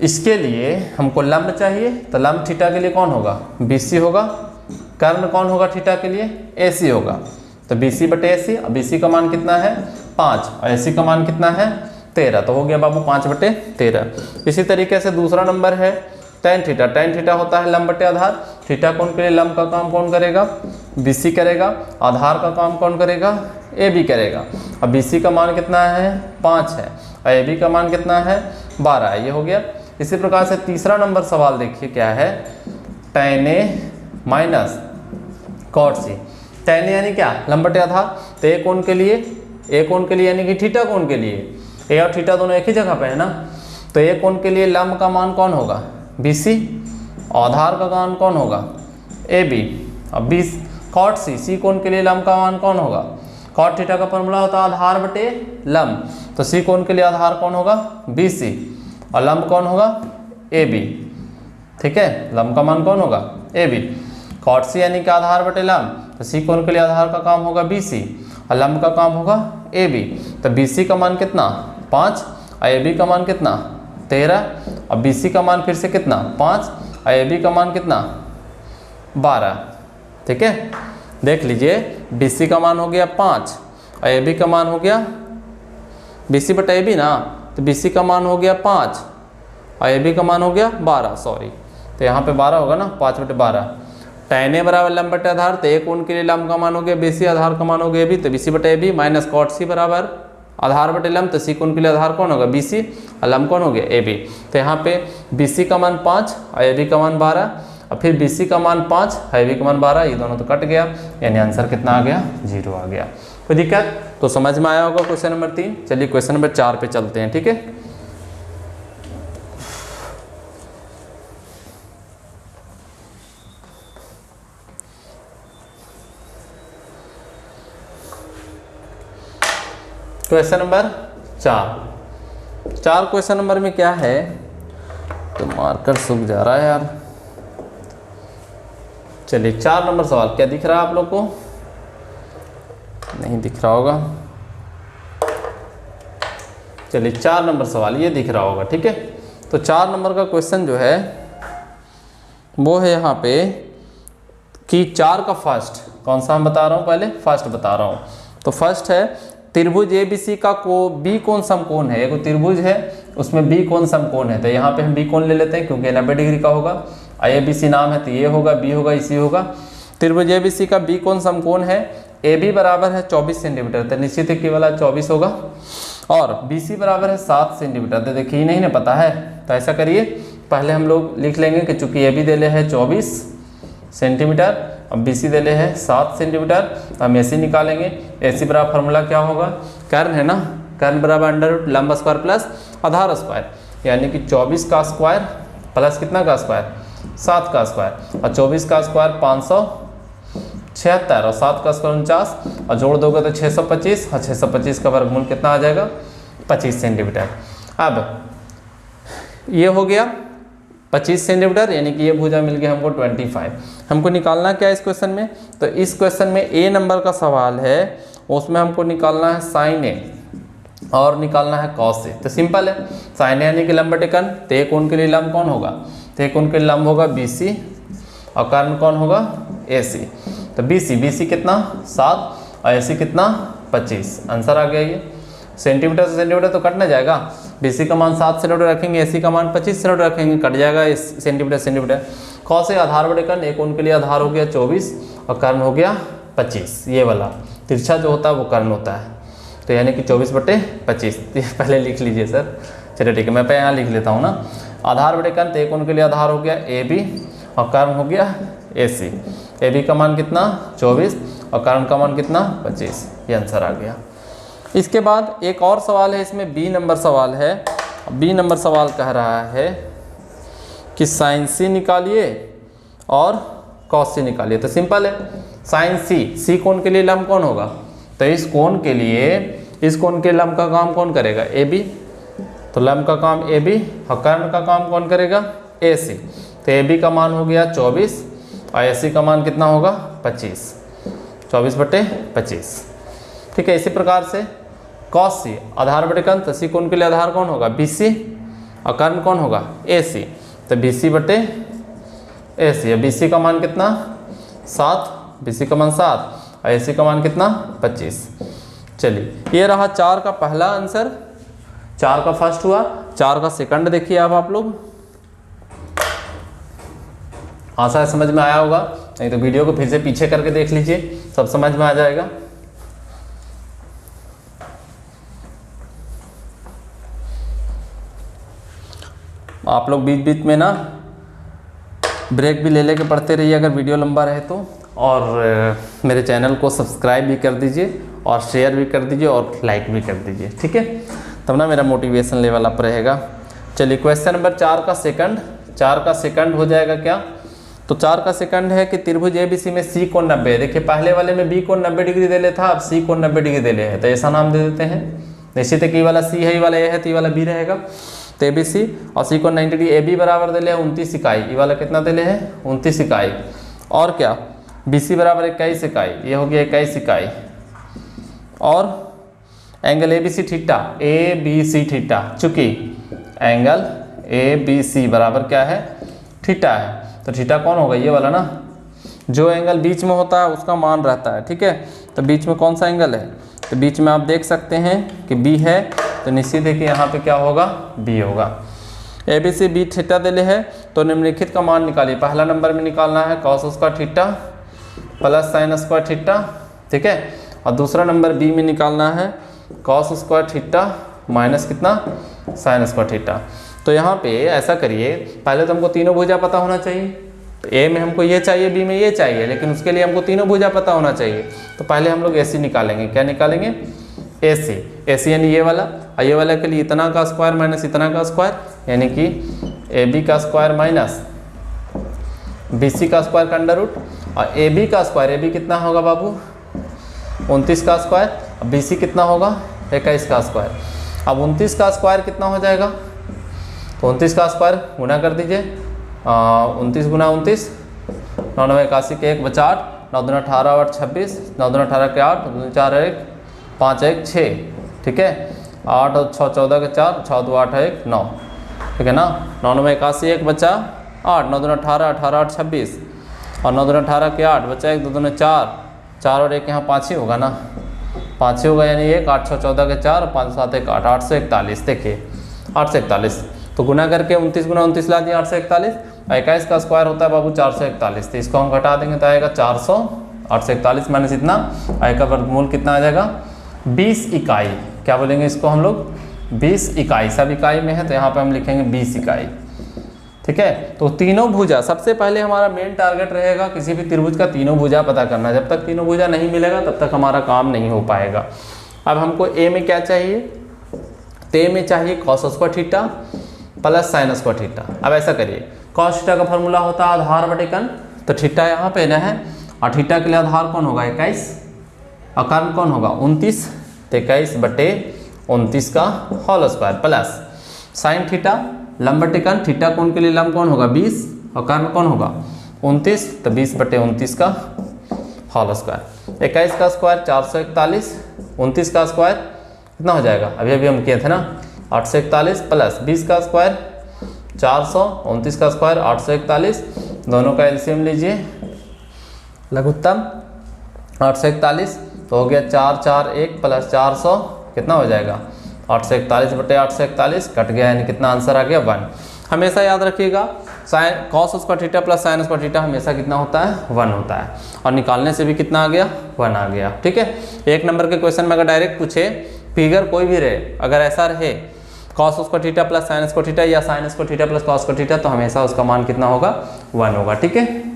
इसके लिए हमको लंब चाहिए, तो लंब थीटा के लिए कौन होगा, BC होगा। कर्ण कौन होगा थीटा के लिए, AC होगा। तो BC बटे AC, और BC का मान कितना है 5 और AC का मान कितना है 13, तो हो गया बाबू 5 बटे 13। इसी तरीके से दूसरा नंबर है टेन थीटा। टेन थीटा होता है लंब बटे आधार। थीटा कोण के लिए लंब का काम कौन करेगा, BC करेगा। आधार का काम कौन करेगा, AB करेगा। अब BC का मान कितना है 5 है और AB का मान कितना है 12 है, ये हो गया। इसी प्रकार से तीसरा नंबर सवाल देखिए क्या है, tan A minus cot C। tan यानी क्या, लंब बटे आधार। तो A कोण के लिए, A कोण के लिए यानी कि थीटा कोण के लिए, A और थीटा दोनों एक ही जगह पे है ना। तो A कोण के लिए लंब का मान कौन होगा BC, आधार का मान कौन होगा AB। अब cot C, C कोण के लिए लंब का मान कौन होगा कॉट थीटा का फॉर्मूला होता है आधार बटे लंब, तो सी कोण के लिए आधार कौन होगा BC और लंब कौन होगा AB, ठीक है, लंब का मान कौन होगा AB। कॉट सी यानी कि आधार बटे लंब, तो सी कोण के लिए आधार का काम होगा BC और लंब का काम होगा AB। तो BC का मान कितना 5 और AB का मान कितना 13 और BC का मान फिर से कितना 5 और AB का मान कितना 12, ठीक है। देख लीजिए BC का मान हो गया 5 और AB का मान हो गया BC बटा AB ना, तो BC का मान हो गया 5 और AB का मान हो गया 12, सॉरी, तो यहाँ पे 12 होगा ना, 5 बटे 12। tan A बराबर लंब बटे आधार, तो एक कोण के लिए लंब का मान हो गया BC, आधार का मान हो गया AB, तो BC बटे AB माइनस कॉट C बराबर आधार बटे लंब, तो C कोण के लिए आधार कौन होगा BC और लंब कौन हो गया AB। तो यहाँ पे BC का मान 5 और AB का मान 12 और फिर BC का मान 5 और AB का मान 12, ये दोनों तो कट गया, यानी आंसर कितना आ गया 0 आ गया। कोई दिक्कत? तो समझ में आया होगा क्वेश्चन नंबर 3। चलिए क्वेश्चन नंबर 4 पे चलते हैं, ठीक है। क्वेश्चन नंबर 4 क्वेश्चन नंबर में क्या है, तो मार्कर सूख जा रहा है यार। चलिए 4 नंबर सवाल क्या दिख रहा है आप लोग को? नहीं दिख रहा होगा। चलिए 4 नंबर सवाल ये दिख रहा होगा, ठीक है। तो 4 नंबर का क्वेश्चन जो है वो है यहाँ पे कि 4 का फर्स्ट कौन सा हम बता रहा हूँ, पहले फर्स्ट बता रहा हूँ। तो फर्स्ट है त्रिभुज ABC का बी कोण समकोण है, एक त्रिभुज है उसमें बी कोण समकोण है, तो यहाँ पे हम बी कोण ले लेते हैं क्योंकि 90 डिग्री का होगा। ABC नाम है तो ये होगा, बी होगा, इसी होगा। त्रिभुज ABC का बी कोण समकोण है, AB बराबर है 24 सेंटीमीटर, तो निश्चित ही केवल 24 होगा, और BC बराबर है 7 सेंटीमीटर। तो देखिए ही नहीं ना पता है, तो ऐसा करिए पहले हम लोग लिख लेंगे कि चूंकि AB दे ले है 24 सेंटीमीटर, अब BC दे ले है 7 सेंटीमीटर, हम AC निकालेंगे। AC बराबर फार्मूला क्या होगा, कर्ण है ना, कर्ण बराबर अंडर रूट लंब स्क्वायर प्लस आधार स्क्वायर, यानी कि 24 का स्क्वायर प्लस कितना का स्क्वायर 7 का स्क्वायर, और 24 का स्क्वायर 576 और 7 का स्क्वायर 49, और जोड़ दोगे तो 625, और 625 का वर्गमूल कितना आ जाएगा 25 सेंटीमीटर। अब ये हो गया 25 सेंटीमीटर, यानी कि ये भुजा मिल गया हमको 25। हमको निकालना क्या है इस क्वेश्चन में, तो इस क्वेश्चन में A नंबर का सवाल है, उसमें हमको निकालना है sin A और निकालना है cos A। तो सिंपल है, sin A यानी कि लंब बटे कर्ण, तो एक कोण के लिए लंब कौन होगा, तो एक कोण के लिए लंब होगा BC और कर्ण कौन होगा AC। तो BC कितना 7 और AC कितना 25, आंसर आ गया ये। सेंटीमीटर से सेंटीमीटर तो कट ना जाएगा, BC का मान 7 सेंटीमीटर रखेंगे, AC का मान 25 सेंटीमीटर रखेंगे, कट जाएगा इस सेंटीमीटर। कौन से आधार बटे कर्ण, एक कोण के लिए आधार हो गया 24 और कर्ण हो गया 25, ये वाला तिरछा जो होता है वो कर्ण होता है, तो यानी कि 24 बटे 25। पहले लिख लीजिए सर, चलिए ठीक है, मैं यहाँ लिख लेता हूँ ना। आधार बटे कर्ण, तो एक कोण के लिए आधार हो गया AB और कर्ण हो गया AC। AB का मान कितना 24 और कर्ण का मान कितना 25, ये आंसर आ गया। इसके बाद एक और सवाल है, इसमें B नंबर सवाल है। B नंबर सवाल कह रहा है कि sin C निकालिए और cos C निकालिए। तो सिंपल है, sin C कोण के लिए लंब कौन होगा, तो इस कोण के लिए लंब का काम कौन करेगा AB, तो लंब का काम AB और कर्ण का काम कौन करेगा AC। तो AB का मान हो गया 24 और AC का मान कितना होगा 25, 24 बटे 25, ठीक है। इसी प्रकार से cos C आधार बटे कर्ण, तो C कोण के लिए आधार कौन होगा BC और कर्ण कौन होगा AC, तो BC बटे AC। BC का मान कितना 7, BC का मान 7 और AC का मान कितना 25। चलिए ये रहा 4 का पहला आंसर, 4 का फर्स्ट हुआ। 4 का सेकंड देखिए आप लोग, आशा है समझ में आया होगा, नहीं तो वीडियो को फिर से पीछे करके देख लीजिए, सब समझ में आ जाएगा। आप लोग बीच बीच में ना ब्रेक भी ले लेके पढ़ते रहिए अगर वीडियो लंबा रहे तो, और मेरे चैनल को सब्सक्राइब भी कर दीजिए और शेयर भी कर दीजिए और लाइक भी कर दीजिए, ठीक है, तब ना मेरा मोटिवेशन लेवल अप रहेगा। चलिए क्वेश्चन नंबर 4 का सेकंड हो जाएगा क्या, तो 4 का सेकंड है कि त्रिभुज ABC में C कोण 90 है। देखिए पहले वाले में B कोण 90 डिग्री दे ले था, अब C कोण 90 डिग्री दे ले है, तो ऐसा नाम दे देते हैं। निश्चित है कि वाला C है, ये वाला A है, तो ये वाला B रहेगा। तो ABC और C कोण 90 डिग्री, AB बराबर दे ले 29 इकाई, ये वाला कितना दे ले है 29 इकाई, और क्या BC बराबर 21 इकाई, ये हो गया 21 इकाई, और angle ABC theta, ABC theta, चूंकि एंगल ABC बराबर क्या है थीटा है, तो थीटा कौन होगा ये वाला ना, जो एंगल बीच में होता है उसका मान रहता है, ठीक है। तो बीच में कौन सा एंगल है, तो बीच में आप देख सकते हैं कि B है, तो निश्चित है कि यहाँ पे क्या होगा B होगा। ABC B थीटा दे ले है, तो निम्नलिखित का मान निकालिए। पहला नंबर में निकालना है cos square theta plus sine square theta, ठीक है, और दूसरा नंबर B में निकालना है कॉस स्क्वायर थीटा माइनस कितना साइन स्क्वायर थीटा। तो यहाँ पे ऐसा करिए, पहले तो हमको तीनों भुजा पता होना चाहिए। तो A में हमको ये चाहिए, B में ये चाहिए, लेकिन उसके लिए हमको तीनों भुजा पता होना चाहिए। तो पहले हम लोग AC निकालेंगे। क्या निकालेंगे AC यानी ये वाला, और ये वाला के लिए इतना का स्क्वायर माइनस इतना का स्क्वायर, यानी कि AB का स्क्वायर माइनस BC का स्क्वायर का अंडर रूट, और AB का स्क्वायर, AB कितना होगा बाबू 29 का स्क्वायर, और BC कितना होगा 21 का स्क्वायर। अब 29 का स्क्वायर कितना हो जाएगा, तो 29 का स्क्वायर गुना कर दीजिए, 29 गुना 29, 9 9 81 के 1 बचा 8, 9 दूना 18 8 26, 9 दूना 18 के 8, 2 4 1 5 1 6, ठीक है, 8 और 6 14 के 4, 6 2 8 1 9, ठीक है ना। 9 9 81 1 बचा 8, 9 दूना 18 18 8 26, और 9 दूना 18 के 8 बचा 1, 2 दूना 4, 4 और 1 यहाँ 5 ही होगा ना, 5 ही होगा, यानी 1 8 6 14 के 4, 5 7 1 8, 841। देखिए 841, तो गुना करके 29 गुना 29 ला दिया 841, 21 का स्क्वायर होता है बाबू 441, तो इसको हम घटा देंगे तो आएगा 400, 841 माइनस इतना, आई का वर्गमूल कितना आ जाएगा 20 इकाई। क्या बोलेंगे इसको हम लोग 20 इकाई, सब इकाई में है तो यहाँ पे हम लिखेंगे 20 इकाई, ठीक है। तो तीनों भुजा, सबसे पहले हमारा मेन टारगेट रहेगा किसी भी त्रिभुज का तीनों भुजा पता करना। जब तक तीनों भुजा नहीं मिलेगा तब तक हमारा काम नहीं हो पाएगा। अब हमको A में क्या चाहिए, तो A में चाहिए cos square theta plus sine square theta. अब ऐसा करिए, कॉस थीटा का फॉर्मूला होता है आधार बटे कर्ण, तो थीटा यहाँ पे ना है, और थीटा के लिए आधार कौन होगा 21, और कर्ण कौन होगा 29, तो 21 बटे 29 का whole square plus sine theta लंब बटे कर्ण, थीटा कोण के लिए लंब कौन होगा 20, और कर्ण कौन होगा 29, तो 20 बटे 29 का होल स्क्वायर। 21 का स्क्वायर 441, 29 का स्क्वायर कितना हो जाएगा, अभी अभी हम किए थे ना 841, प्लस 20 का स्क्वायर 400, 29 का स्क्वायर 841, दोनों का एलसीएम लीजिए लघुत्तम 841, तो हो गया 441 प्लस 400 कितना हो जाएगा 841 बटे 841, कट गया, यानी कितना आंसर आ गया 1। हमेशा याद रखिएगा sine cos square theta plus sine square theta हमेशा कितना होता है 1 होता है, और निकालने से भी कितना आ गया 1 आ गया, ठीक है। एक नंबर के क्वेश्चन में अगर डायरेक्ट पूछे फिगर कोई भी रहे, अगर ऐसा रहे cos square theta plus sine square theta या sine square theta plus cos square theta, तो हमेशा उसका मान कितना होगा 1 होगा, ठीक है।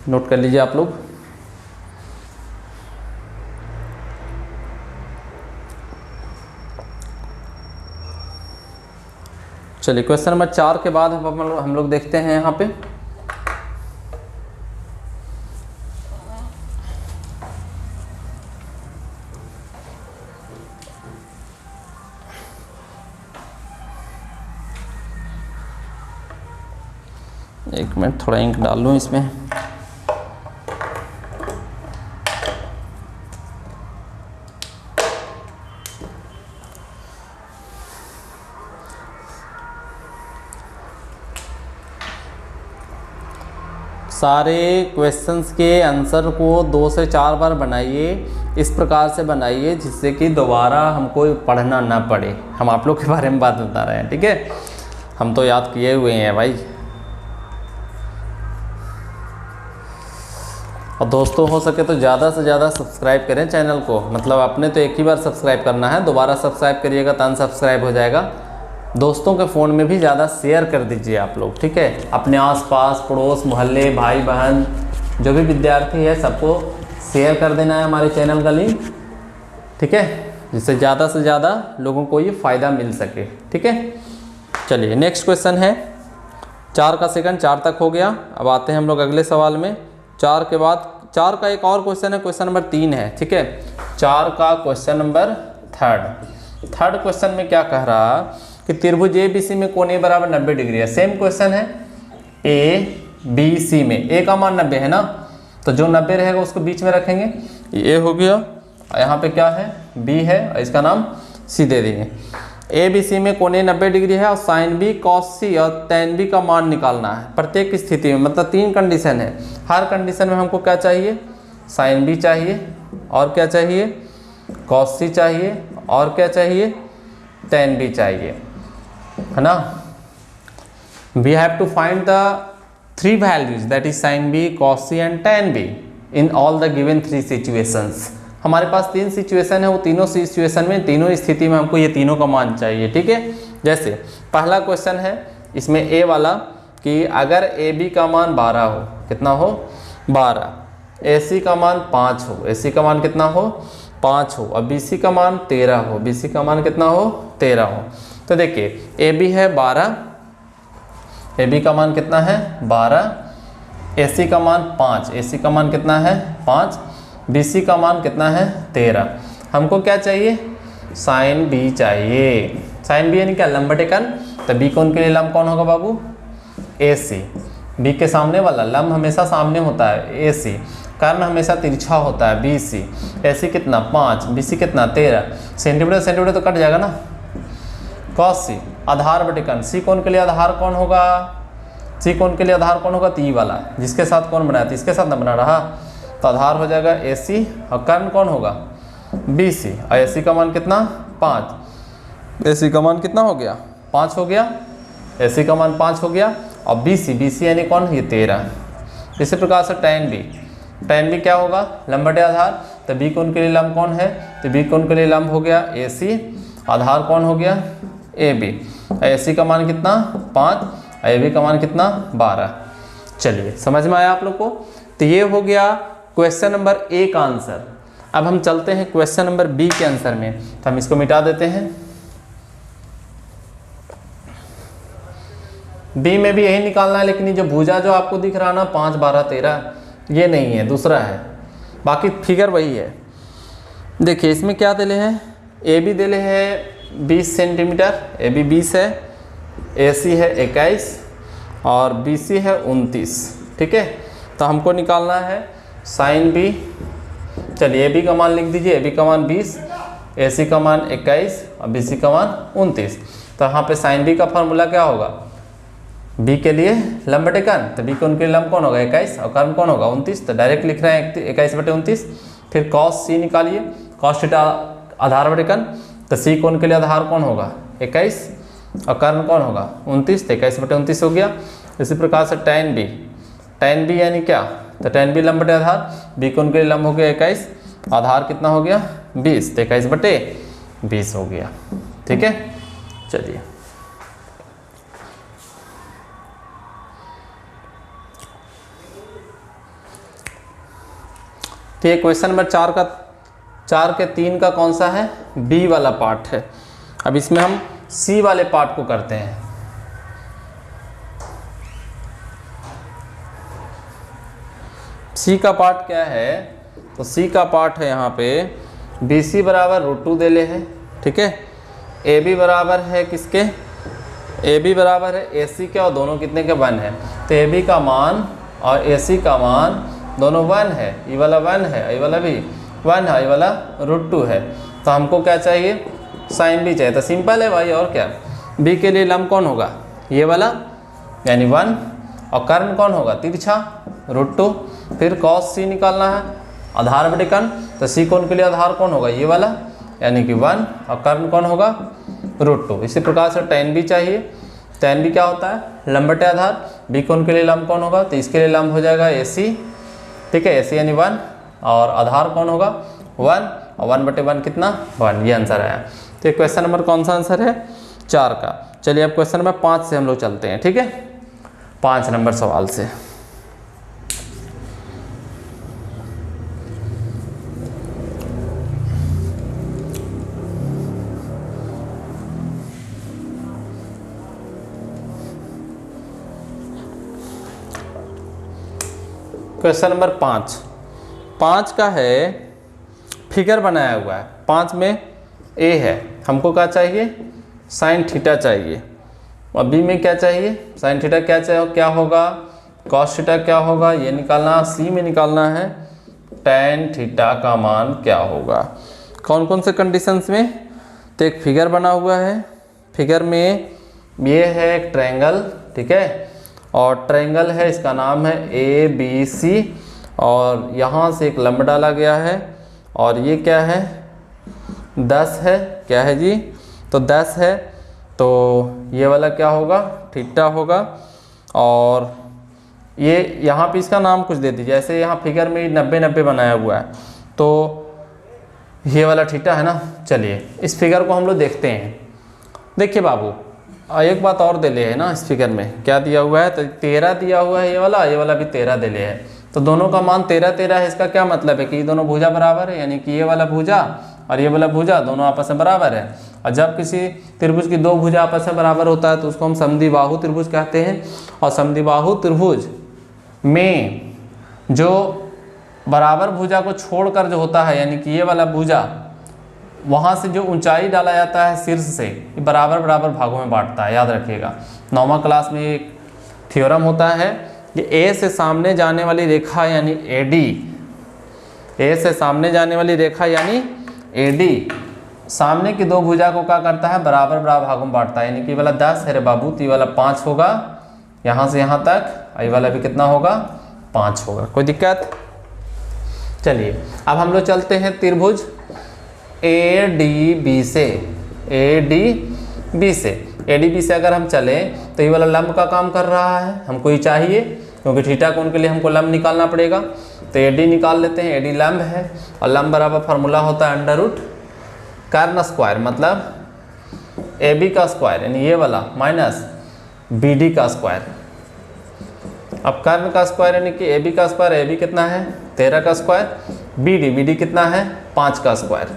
नोट कर लीजिए आप लोग। चलिए क्वेश्चन नंबर 4 के बाद हम लोग देखते हैं यहाँ पे एक मिनट, थोड़ा इंक डाल लूँ इसमें। सारे क्वेश्चंस के आंसर को 2 से 4 बार बनाइए, इस प्रकार से बनाइए जिससे कि दोबारा हमको पढ़ना ना पड़े। हम आप लोग के बारे में बात बता रहे हैं, ठीक है, हम तो याद किए हुए हैं भाई। और दोस्तों हो सके तो ज़्यादा से ज़्यादा सब्सक्राइब करें चैनल को, मतलब आपने तो एक ही बार सब्सक्राइब करना है, दोबारा सब्सक्राइब करिएगा तो अनसब्सक्राइब हो जाएगा। दोस्तों के फ़ोन में भी ज़्यादा शेयर कर दीजिए आप लोग, ठीक है। अपने आसपास पड़ोस मोहल्ले भाई बहन जो भी विद्यार्थी है सबको शेयर कर देना है हमारे चैनल का लिंक, ठीक है। जिससे ज़्यादा से ज़्यादा लोगों को ये फ़ायदा मिल सके। ठीक है, चलिए नेक्स्ट क्वेश्चन है 4 का सेकंड 4 तक हो गया। अब आते हैं हम लोग अगले सवाल में। 4 के बाद 4 का एक और क्वेश्चन है, क्वेश्चन नंबर 3 है। ठीक है, 4 का क्वेश्चन नंबर थर्ड क्वेश्चन में क्या कह रहा कि त्रिभुज ABC में कोण A बराबर 90 डिग्री है। सेम क्वेश्चन है, ABC में A का मान 90 है ना, तो जो 90 रहेगा उसको बीच में रखेंगे, ये A हो गया, यहाँ पे क्या है B है, और इसका नाम C दे देंगे। ABC में कोण A 90 डिग्री है और sin B cos C और tan B का मान निकालना है प्रत्येक स्थिति में। मतलब 3 कंडीशन है, हर कंडीशन में हमको क्या चाहिए, sin B चाहिए, और क्या चाहिए, cos C चाहिए, और क्या चाहिए, tan B चाहिए, है ना। We have to find the 3 values, that is sin B, cos C and tan B in all the given 3 situations। हमारे पास 3 सिचुएशन है, वो तीनों सिचुएशन में, तीनों स्थिति में हमको ये तीनों का मान चाहिए। ठीक है, जैसे पहला क्वेश्चन है इसमें A वाला कि अगर AB का मान 12 हो, कितना हो 12, AC का मान 5 हो, AC का मान कितना हो 5 हो, और BC का मान 13 हो, BC का मान कितना हो 13 हो। तो देखिए AB है 12, AB का मान कितना है 12, AC का मान 5, AC का मान कितना है 5, BC का मान कितना है 13। हमको क्या चाहिए, sin B चाहिए। sin B यानी क्या, लंब बटे कर्ण। तो B कोण के लिए लंब कौन होगा बाबू, AC। B के सामने वाला लंब हमेशा सामने होता है AC, कर्ण हमेशा तिरछा होता है BC। AC कितना 5, BC कितना 13, सेंटीमीटर तो कट जाएगा ना। cos C आधार बटे कर्ण, C कोण के लिए आधार कौन होगा, C कोण के लिए आधार कौन होगा, तो E वाला, जिसके साथ कौन बनाया था, इसके साथ ना बना रहा, तो आधार हो जाएगा AC, और कर्ण कौन होगा BC, और AC का मान कितना 5, AC का मान कितना हो गया 5 हो गया, AC का मान 5 हो गया, और BC यानी कौन, ये 13। इसी प्रकार से tan B क्या होगा, लंब बटे आधार। तो B कोण के लिए लंब कौन है, तो B कोण के लिए लंब हो गया AC, आधार कौन हो गया AB, AC का मान कितना 5, AB का मान कितना 12। चलिए समझ में आया आप लोग को। तो ये हो गया क्वेश्चन नंबर A का आंसर। अब हम चलते हैं क्वेश्चन नंबर B के आंसर में। तो हम इसको मिटा देते हैं। B में भी यही निकालना है, लेकिन ये जो भुजा जो आपको दिख रहा है ना 5, 12, 13, ये नहीं है, दूसरा है, बाकी फिगर वही है। देखिए इसमें क्या दिले हैं, AB दिले है 20 सेंटीमीटर, AB 20 है, AC है 21 और BC है 29। ठीक है, तो हमको निकालना है sin B। चलिए AB का मान लिख दीजिए, AB का मान 20, AC का मान 21 और BC का मान 29। तो यहाँ पे sin B का फार्मूला क्या होगा, B के लिए लंब बटे कर्ण, तो B कोण के लिए लंब कौन होगा 21 और कर्ण कौन होगा 29, तो डायरेक्ट लिख रहे हैं 21 बटे 29। फिर cos C निकालिए, cos थीटा आधार बटे कर्ण, तो C कोण के लिए आधार कौन होगा 21 और कर्ण कौन होगा 29, तो 21 बटे 29 हो गया। इसी प्रकार से tan B यानी क्या, तो tan B लंब बटे आधार, B कोण के लिए लंब हो गया 21, आधार कितना हो गया 20, तो 21 बटे 20 हो गया। ठीक है, चलिए तो ये क्वेश्चन नंबर 4 के 3 का कौन सा है, B वाला पार्ट है। अब इसमें हम C वाले पार्ट को करते हैं। C का पार्ट क्या है, तो C का पार्ट है यहाँ पे BC बराबर √2 दे ले है। ठीक है, AB बराबर है किसके, AB बराबर है AC के, और दोनों कितने के 1 है, तो AB का मान और AC का मान दोनों 1 है, ये वाला 1 है, ये वाला भी 1 है, ये वाला √2 है। तो हमको क्या चाहिए, sin B चाहिए। तो सिंपल है भाई, और क्या, B के लिए लंब कौन होगा, ये वाला यानी 1, और कर्ण कौन होगा तिरछा √2। फिर cos C निकालना है, आधार बटे कर्ण, तो C कोण के लिए आधार कौन होगा, ये वाला यानी कि 1, और कर्ण कौन होगा √2। इसी प्रकार से tan B चाहिए। tan B क्या होता है, लंब बटे आधार, B कोण के लिए लंब कौन होगा, तो इसके लिए लंब हो जाएगा AC। ठीक है, AC यानी 1, और आधार कौन होगा 1, और 1 बटे 1 कितना 1, ये आंसर आया। तो ये क्वेश्चन नंबर कौन सा आंसर है 4 का। चलिए अब क्वेश्चन नंबर 5 से हम लोग चलते हैं। ठीक है, 5 नंबर सवाल से। क्वेश्चन नंबर 5 का है, फिगर बनाया हुआ है, 5 में ए है, हमको क्या चाहिए, साइन थीटा चाहिए, और बी में क्या चाहिए, साइन थीटा क्या होगा, कॉस थीटा क्या होगा, ये निकालना, सी में निकालना है टेन थीटा का मान क्या होगा। कौन कौन से कंडीशंस में, तो एक फिगर बना हुआ है, फिगर में ये है एक ट्रायंगल, ठीक है, और ट्रायंगल है, इसका नाम है ABC, और यहाँ से एक लंब डाला गया है, और ये क्या है, 10 है, क्या है जी, तो 10 है, तो ये वाला क्या होगा, थीटा होगा, और ये यहाँ पे इसका नाम कुछ दे दीजिए, जैसे यहाँ फिगर में 90-90 बनाया हुआ है, तो ये वाला थीटा है ना। चलिए इस फिगर को हम लोग देखते हैं। देखिए बाबू, एक बात और दे ले है ना, इस फिगर में क्या दिया हुआ है, तो 13 दिया हुआ है, ये वाला भी 13 दे ले है, तो दोनों का मान 13-13 है। इसका क्या मतलब है कि ये दोनों भुजा बराबर है, यानी कि ये वाला भुजा और ये वाला भुजा दोनों आपस में बराबर है। और जब किसी त्रिभुज की दो भुजा आपस में बराबर होता है तो उसको हम समद्विबाहु त्रिभुज कहते हैं। और समद्विबाहु त्रिभुज में जो बराबर भुजा को छोड़कर जो होता है, यानी कि ये वाला भुजा, वहाँ से जो ऊंचाई डाला जाता है शीर्ष से, ये बराबर बराबर भागों में बांटता है। याद रखिएगा, 9वां क्लास में एक थ्योरम होता है कि ए से सामने जाने वाली रेखा यानी AD, ए से सामने जाने वाली रेखा यानी AD सामने की दो भुजा को क्या करता है, बराबर बराबर भागों में बांटता है। यानी कि ये वाला 10 है रे बाबू, तो ये वाला 5 होगा यहाँ से यहाँ तक, ये वाला भी कितना होगा, 5 होगा। कोई दिक्कत? चलिए अब हम लोग चलते हैं त्रिभुज ADB से, ADB से अगर हम चले तो ये वाला लंब का काम कर रहा है, हमको ये चाहिए, क्योंकि थीटा कोण के लिए हमको लंब निकालना पड़ेगा। तो AD निकाल लेते हैं, AD लंब है, और लंब बराबर फार्मूला होता है अंडर रूट कर्ण स्क्वायर, मतलब AB का स्क्वायर, यानी ये वाला माइनस BD का स्क्वायर। अब कर्ण का स्क्वायर यानी कि AB का स्क्वायर, AB कितना है, 13 का स्क्वायर, BD कितना है, 5 का स्क्वायर।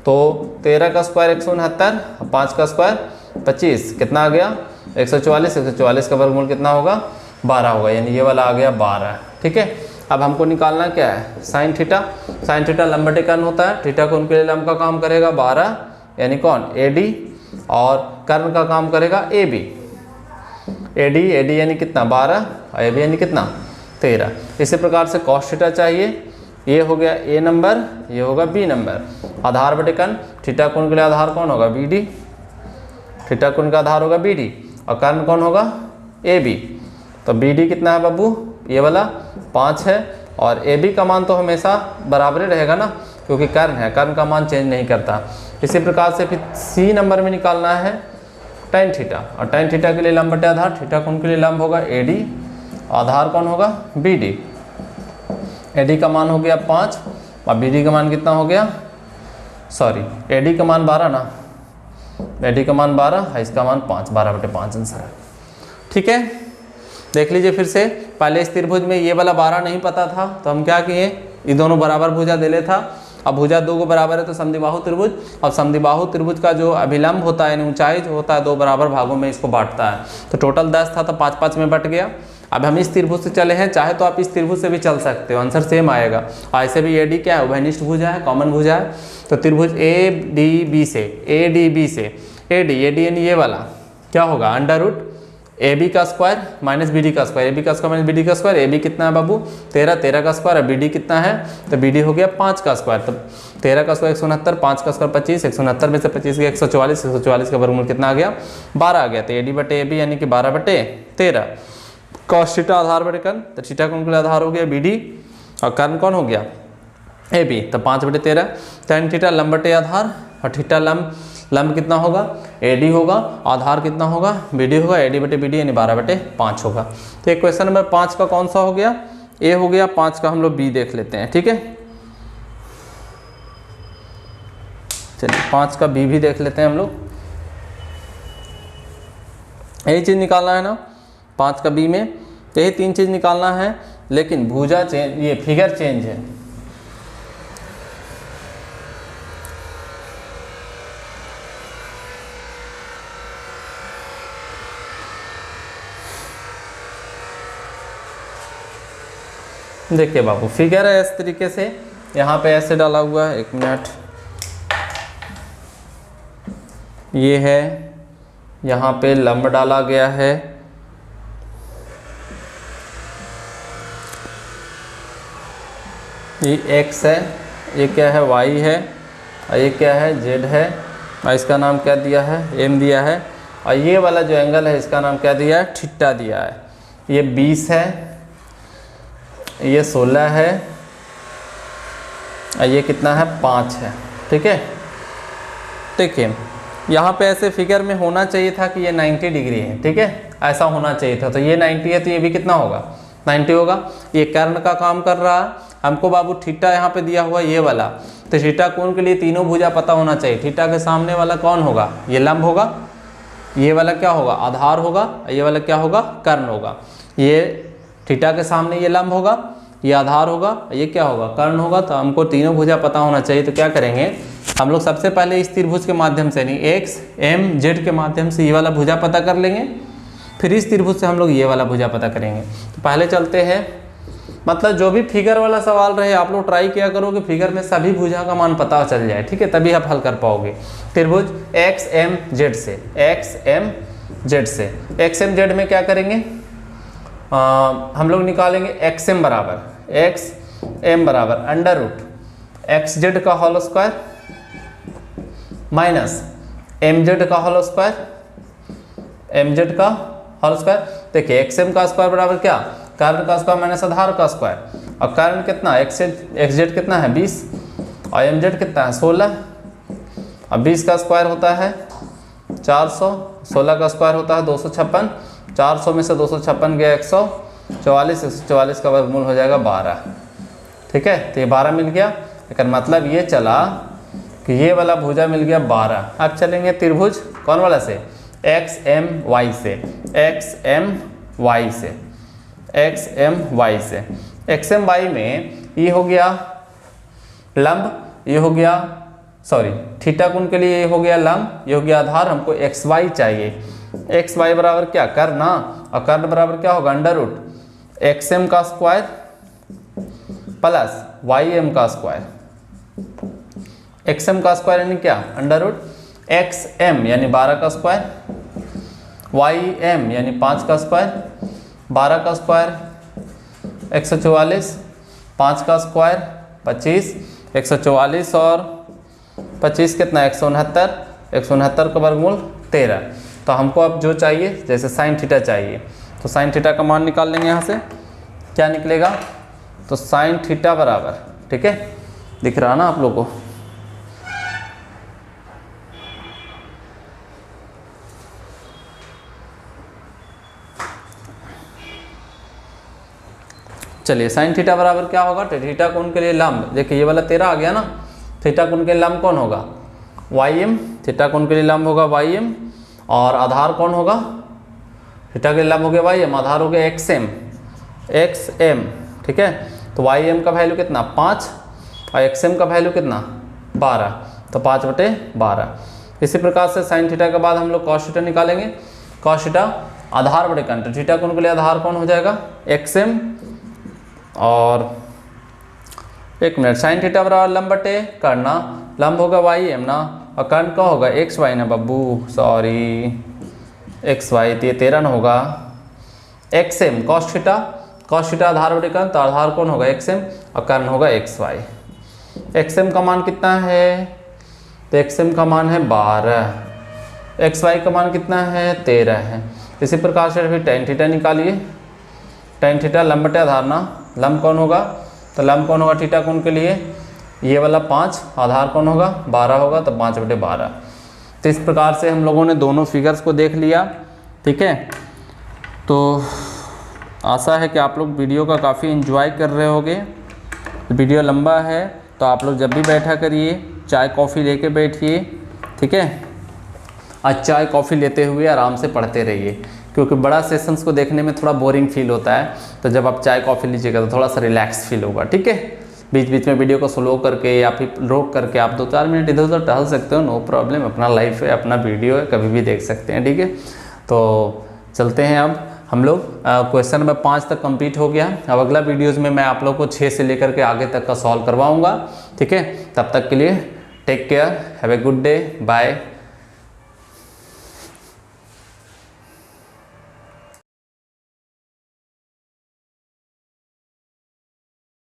तो 13 का स्क्वायर 169, 5 का स्क्वायर 25, कितना आ गया, 144। 144 का वर्गमूल कितना होगा, 12 होगा, यानी ये वाला आ गया 12। ठीक है, अब हमको निकालना क्या है, साइन थीटा। साइन थीटा लंब बटे कर्ण होता है, थीटा कोण के लिए लंब का काम करेगा 12, यानी कौन, AD, और कर्ण का काम करेगा AB। AD यानी कितना, 12, और AB यानी कितना, 13। इसी प्रकार से कॉस थीटा चाहिए, ये हो गया A नंबर, ये होगा B नंबर। आधार बटे कर्ण, थीटा कोण के लिए आधार कौन होगा, BD, थीटा कोण का आधार होगा BD, और कर्ण कौन होगा, AB। तो BD कितना है बाबू, ये वाला 5 है, और AB का मान तो हमेशा बराबर ही रहेगा ना, क्योंकि कर्ण है, कर्ण का मान चेंज नहीं करता। इसी प्रकार से फिर C नंबर में निकालना है tan थीटा, और tan थीटा के लिए लंब बटे आधार, थीटा कोण के लिए लंब होगा AD, आधार कौन होगा BD। AD का मान हो गया 5, और BD का मान कितना हो गया, सॉरी AD का मान 12 ना, AD का मान 12 है, इसका मान 5, 12 बटे 5 आंसर है। ठीक है, देख लीजिए फिर से, पहले इस त्रिभुज में ये वाला 12 नहीं पता था, तो हम क्या किए, ये दोनों बराबर भुजा दे ले था। अब भुजा दो को बराबर है तो समद्विबाहु त्रिभुज, और समद्विबाहु त्रिभुज का जो अभिलंब होता है, यानी ऊंचाई जो होता है, दो बराबर भागों में इसको बांटता है। तो टोटल 10 था, तो 5-5 में बट गया। अब हम इस त्रिभुज से चले हैं, चाहे तो आप इस त्रिभुज से भी चल सकते हो, आंसर सेम आएगा। और ऐसे भी AD क्या है, उभयनिष्ठ भुजा है, कॉमन भुजा है। तो त्रिभुज ADB से AD यानी ये वाला क्या होगा, अंडर रूट AB का स्क्वायर माइनस BD का स्क्वायर, AB का स्क्वायर माइनस BD का स्क्वायर। AB कितना है बाबू, 13 का स्क्वायर, और BD कितना है, तो BD हो गया 5 का स्क्वायर। तो 13 का स्क्वायर 169, 5 का स्क्वायर 25, 169 में से 25 गया 144, 144 का वर्गमूल कितना आ गया, 12 आ गया। तो AD बटे AB यानी कि 12 बटे 13। कॉस थीटा आधार बटे कर्ण, तो थीटा कोण के लिए आधार हो गया BD, और कर्ण कौन हो गया AB, तो 5 बटे 13। tan थीटा लंब बटे आधार, और थीटा लंब कितना होगा, AD होगा, आधार कितना होगा, BD होगा, AD बटे BD यानी 12 बटे 5 होगा। तो एक क्वेश्चन नंबर 5 का कौन सा हो गया, A हो गया। 5 का हम लोग B देख लेते हैं। ठीक है, चलिए 5 का B भी देख लेते हैं हम लोग। यही चीज़ निकालना है ना, 5 का B में यही 3 चीज़ निकालना है, लेकिन भुजा चेंज, ये फिगर चेंज है। देखिए बाबू फिगर है इस तरीके से, यहाँ पे ऐसे डाला हुआ है, 1 मिनट, ये है, यहाँ पे लंब डाला गया है, ये x है, ये क्या है y है, और ये क्या है z है, और इसका नाम क्या दिया है m दिया है, और ये वाला जो एंगल है इसका नाम क्या दिया है थीटा दिया है। ये 20 है, ये 16 है, और ये कितना है 5 है। ठीक है, देखिए यहाँ पे ऐसे फिगर में होना चाहिए था कि ये 90 डिग्री है। ठीक है, ऐसा होना चाहिए था, तो ये 90 है तो ये भी कितना होगा 90 होगा। ये कर्ण का काम कर रहा है, हमको बाबू थीटा यहाँ पे दिया हुआ ये वाला, तो थीटा कोण के लिए तीनों भुजा पता होना चाहिए। थीटा के सामने वाला कौन होगा, ये लंब होगा, ये वाला क्या होगा आधार होगा, ये वाला क्या होगा कर्ण होगा। ये थीटा के सामने ये लंब होगा, ये आधार होगा, ये क्या होगा कर्ण होगा। तो हमको तीनों भुजा पता होना चाहिए, तो क्या करेंगे हम लोग सबसे पहले इस त्रिभुज के माध्यम से नहीं x m z के माध्यम से ये वाला भुजा पता कर लेंगे, फिर इस त्रिभुज से हम लोग ये वाला भुजा पता करेंगे। तो पहले चलते हैं, मतलब जो भी फिगर वाला सवाल रहे आप लोग ट्राई किया करो कि फिगर में सभी भुजा का मान पता चल जाए। ठीक है, तभी आप हल कर पाओगे। त्रिभुज x m z से, x m z से, x m z में क्या करेंगे हम लोग निकालेंगे x m बराबर अंडर रूट एक्स जेड का whole square minus M Z का होल स्क्वायर, एम जेड का होल स्क्वायर। देखिए एक्स एम का स्क्वायर बराबर क्या कर्ण का स्क्वायर माइनस आधार का स्क्वायर, और कर्ण कितना एक्स जेड कितना है 20, और एम जेड कितना है 16, और 20 का स्क्वायर होता है 400, 16 का स्क्वायर होता है 256, 400 में से 256 गया 144, 144 का वर्गमूल हो जाएगा 12। ठीक है, तो ये 12 मिल गया, लेकिन मतलब ये चला कि ये वाला भुजा मिल गया 12। अब चलेंगे त्रिभुज कौन वाला से एक्स एम वाई से, एक्स एम वाई से, एक्स एम वाई से। एक्स एम वाई में ये हो गया लंब, ये हो गया सॉरी थीटा कोण के लिए ये हो गया लंब, ये हो गया आधार, हमको एक्स वाई चाहिए। एक्स वाई बराबर क्या कर्ण, और कर्ण बराबर क्या होगा अंडर रूट एक्स एम का स्क्वायर प्लस वाई एम का स्क्वायर। एक्स एम का स्क्वायर यानी क्या अंडर रूट एक्स एम यानी 12 का स्क्वायर, वाई एम यानी 5 का स्क्वायर, 12 का स्क्वायर 144, 5 का स्क्वायर 25, 144 और 25 कितना 169, 169 का वर्गमूल 13। तो हमको अब जो चाहिए जैसे साइन थीटा चाहिए, तो साइन थीटा का मान निकाल लेंगे यहाँ से, क्या निकलेगा तो साइन थीटा बराबर, ठीक है दिख रहा ना आप लोगों को, चलिए साइन थीटा बराबर क्या होगा, थीटा कोण के लिए लंब, देखिए ये वाला 13 आ गया ना, थीटा कोण के लिए लंब कौन होगा वाई एम, थीटा कोण के लिए लंब होगा वाई एम, और आधार कौन होगा थीटा के लिए लंब हो गया वाई एम, आधार हो गया एक्स एम, एक्स एम, ठीक है। तो वाई एम का वैल्यू कितना 5 और एक्स एम का वैल्यू कितना 12, तो 5/12। इसी प्रकार से साइन थीटा के बाद हम लोग कॉस थीटा निकालेंगे, कॉस थीटा आधार बटे कर्ण, तो थीटा कोण के लिए आधार कौन हो जाएगा एक्स एम, और एक मिनट साइन थीटा बराबर लंब बटे कर्ण, लंब होगा वाई एम ना, और कर्ण का होगा एक्स वाई ना बब्बू, सॉरी एक्स वाई, तो ये 13 ना होगा, x m cos theta, cos theta आधार बटे कर्ण, तो आधार कौन होगा एक्स एम और कर्ण होगा एक्स वाई। एक्स एम का मान कितना है, तो एक्स एम का मान है 12, एक्स वाई का मान कितना है 13 है। इसी प्रकार से फिर टेन थीटा निकालिए, टेन थीटा लंब बटे आधार ना, लंब कौन होगा, तो लंब कौन होगा थीटा कोण के लिए ये वाला 5, आधार कौन होगा 12 होगा, तो 5/12। तो इस प्रकार से हम लोगों ने दोनों फिगर्स को देख लिया, ठीक है। तो आशा है कि आप लोग वीडियो का काफ़ी एंजॉय कर रहे होगे। वीडियो लंबा है तो आप लोग जब भी बैठा करिए चाय कॉफ़ी लेके बैठिए, ठीक है, आज चाय कॉफ़ी लेते हुए आराम से पढ़ते रहिए, क्योंकि बड़ा सेशंस को देखने में थोड़ा बोरिंग फील होता है, तो जब आप चाय कॉफ़ी लीजिएगा तो थोड़ा सा रिलैक्स फील होगा, ठीक है। बीच बीच में वीडियो को स्लो करके या फिर रोक करके आप 2-4 मिनट इधर उधर टहल सकते हो, नो प्रॉब्लम, अपना लाइफ है, अपना वीडियो है, कभी भी देख सकते हैं, ठीक है। तो चलते हैं अब हम लोग क्वेश्चन नंबर 5 तक कंप्लीट हो गया। अब अगला वीडियोस में मैं आप लोग को 6 से लेकर के आगे तक का सॉल्व करवाऊंगा। ठीक है, तब तक के लिए take care, have a good day, bye.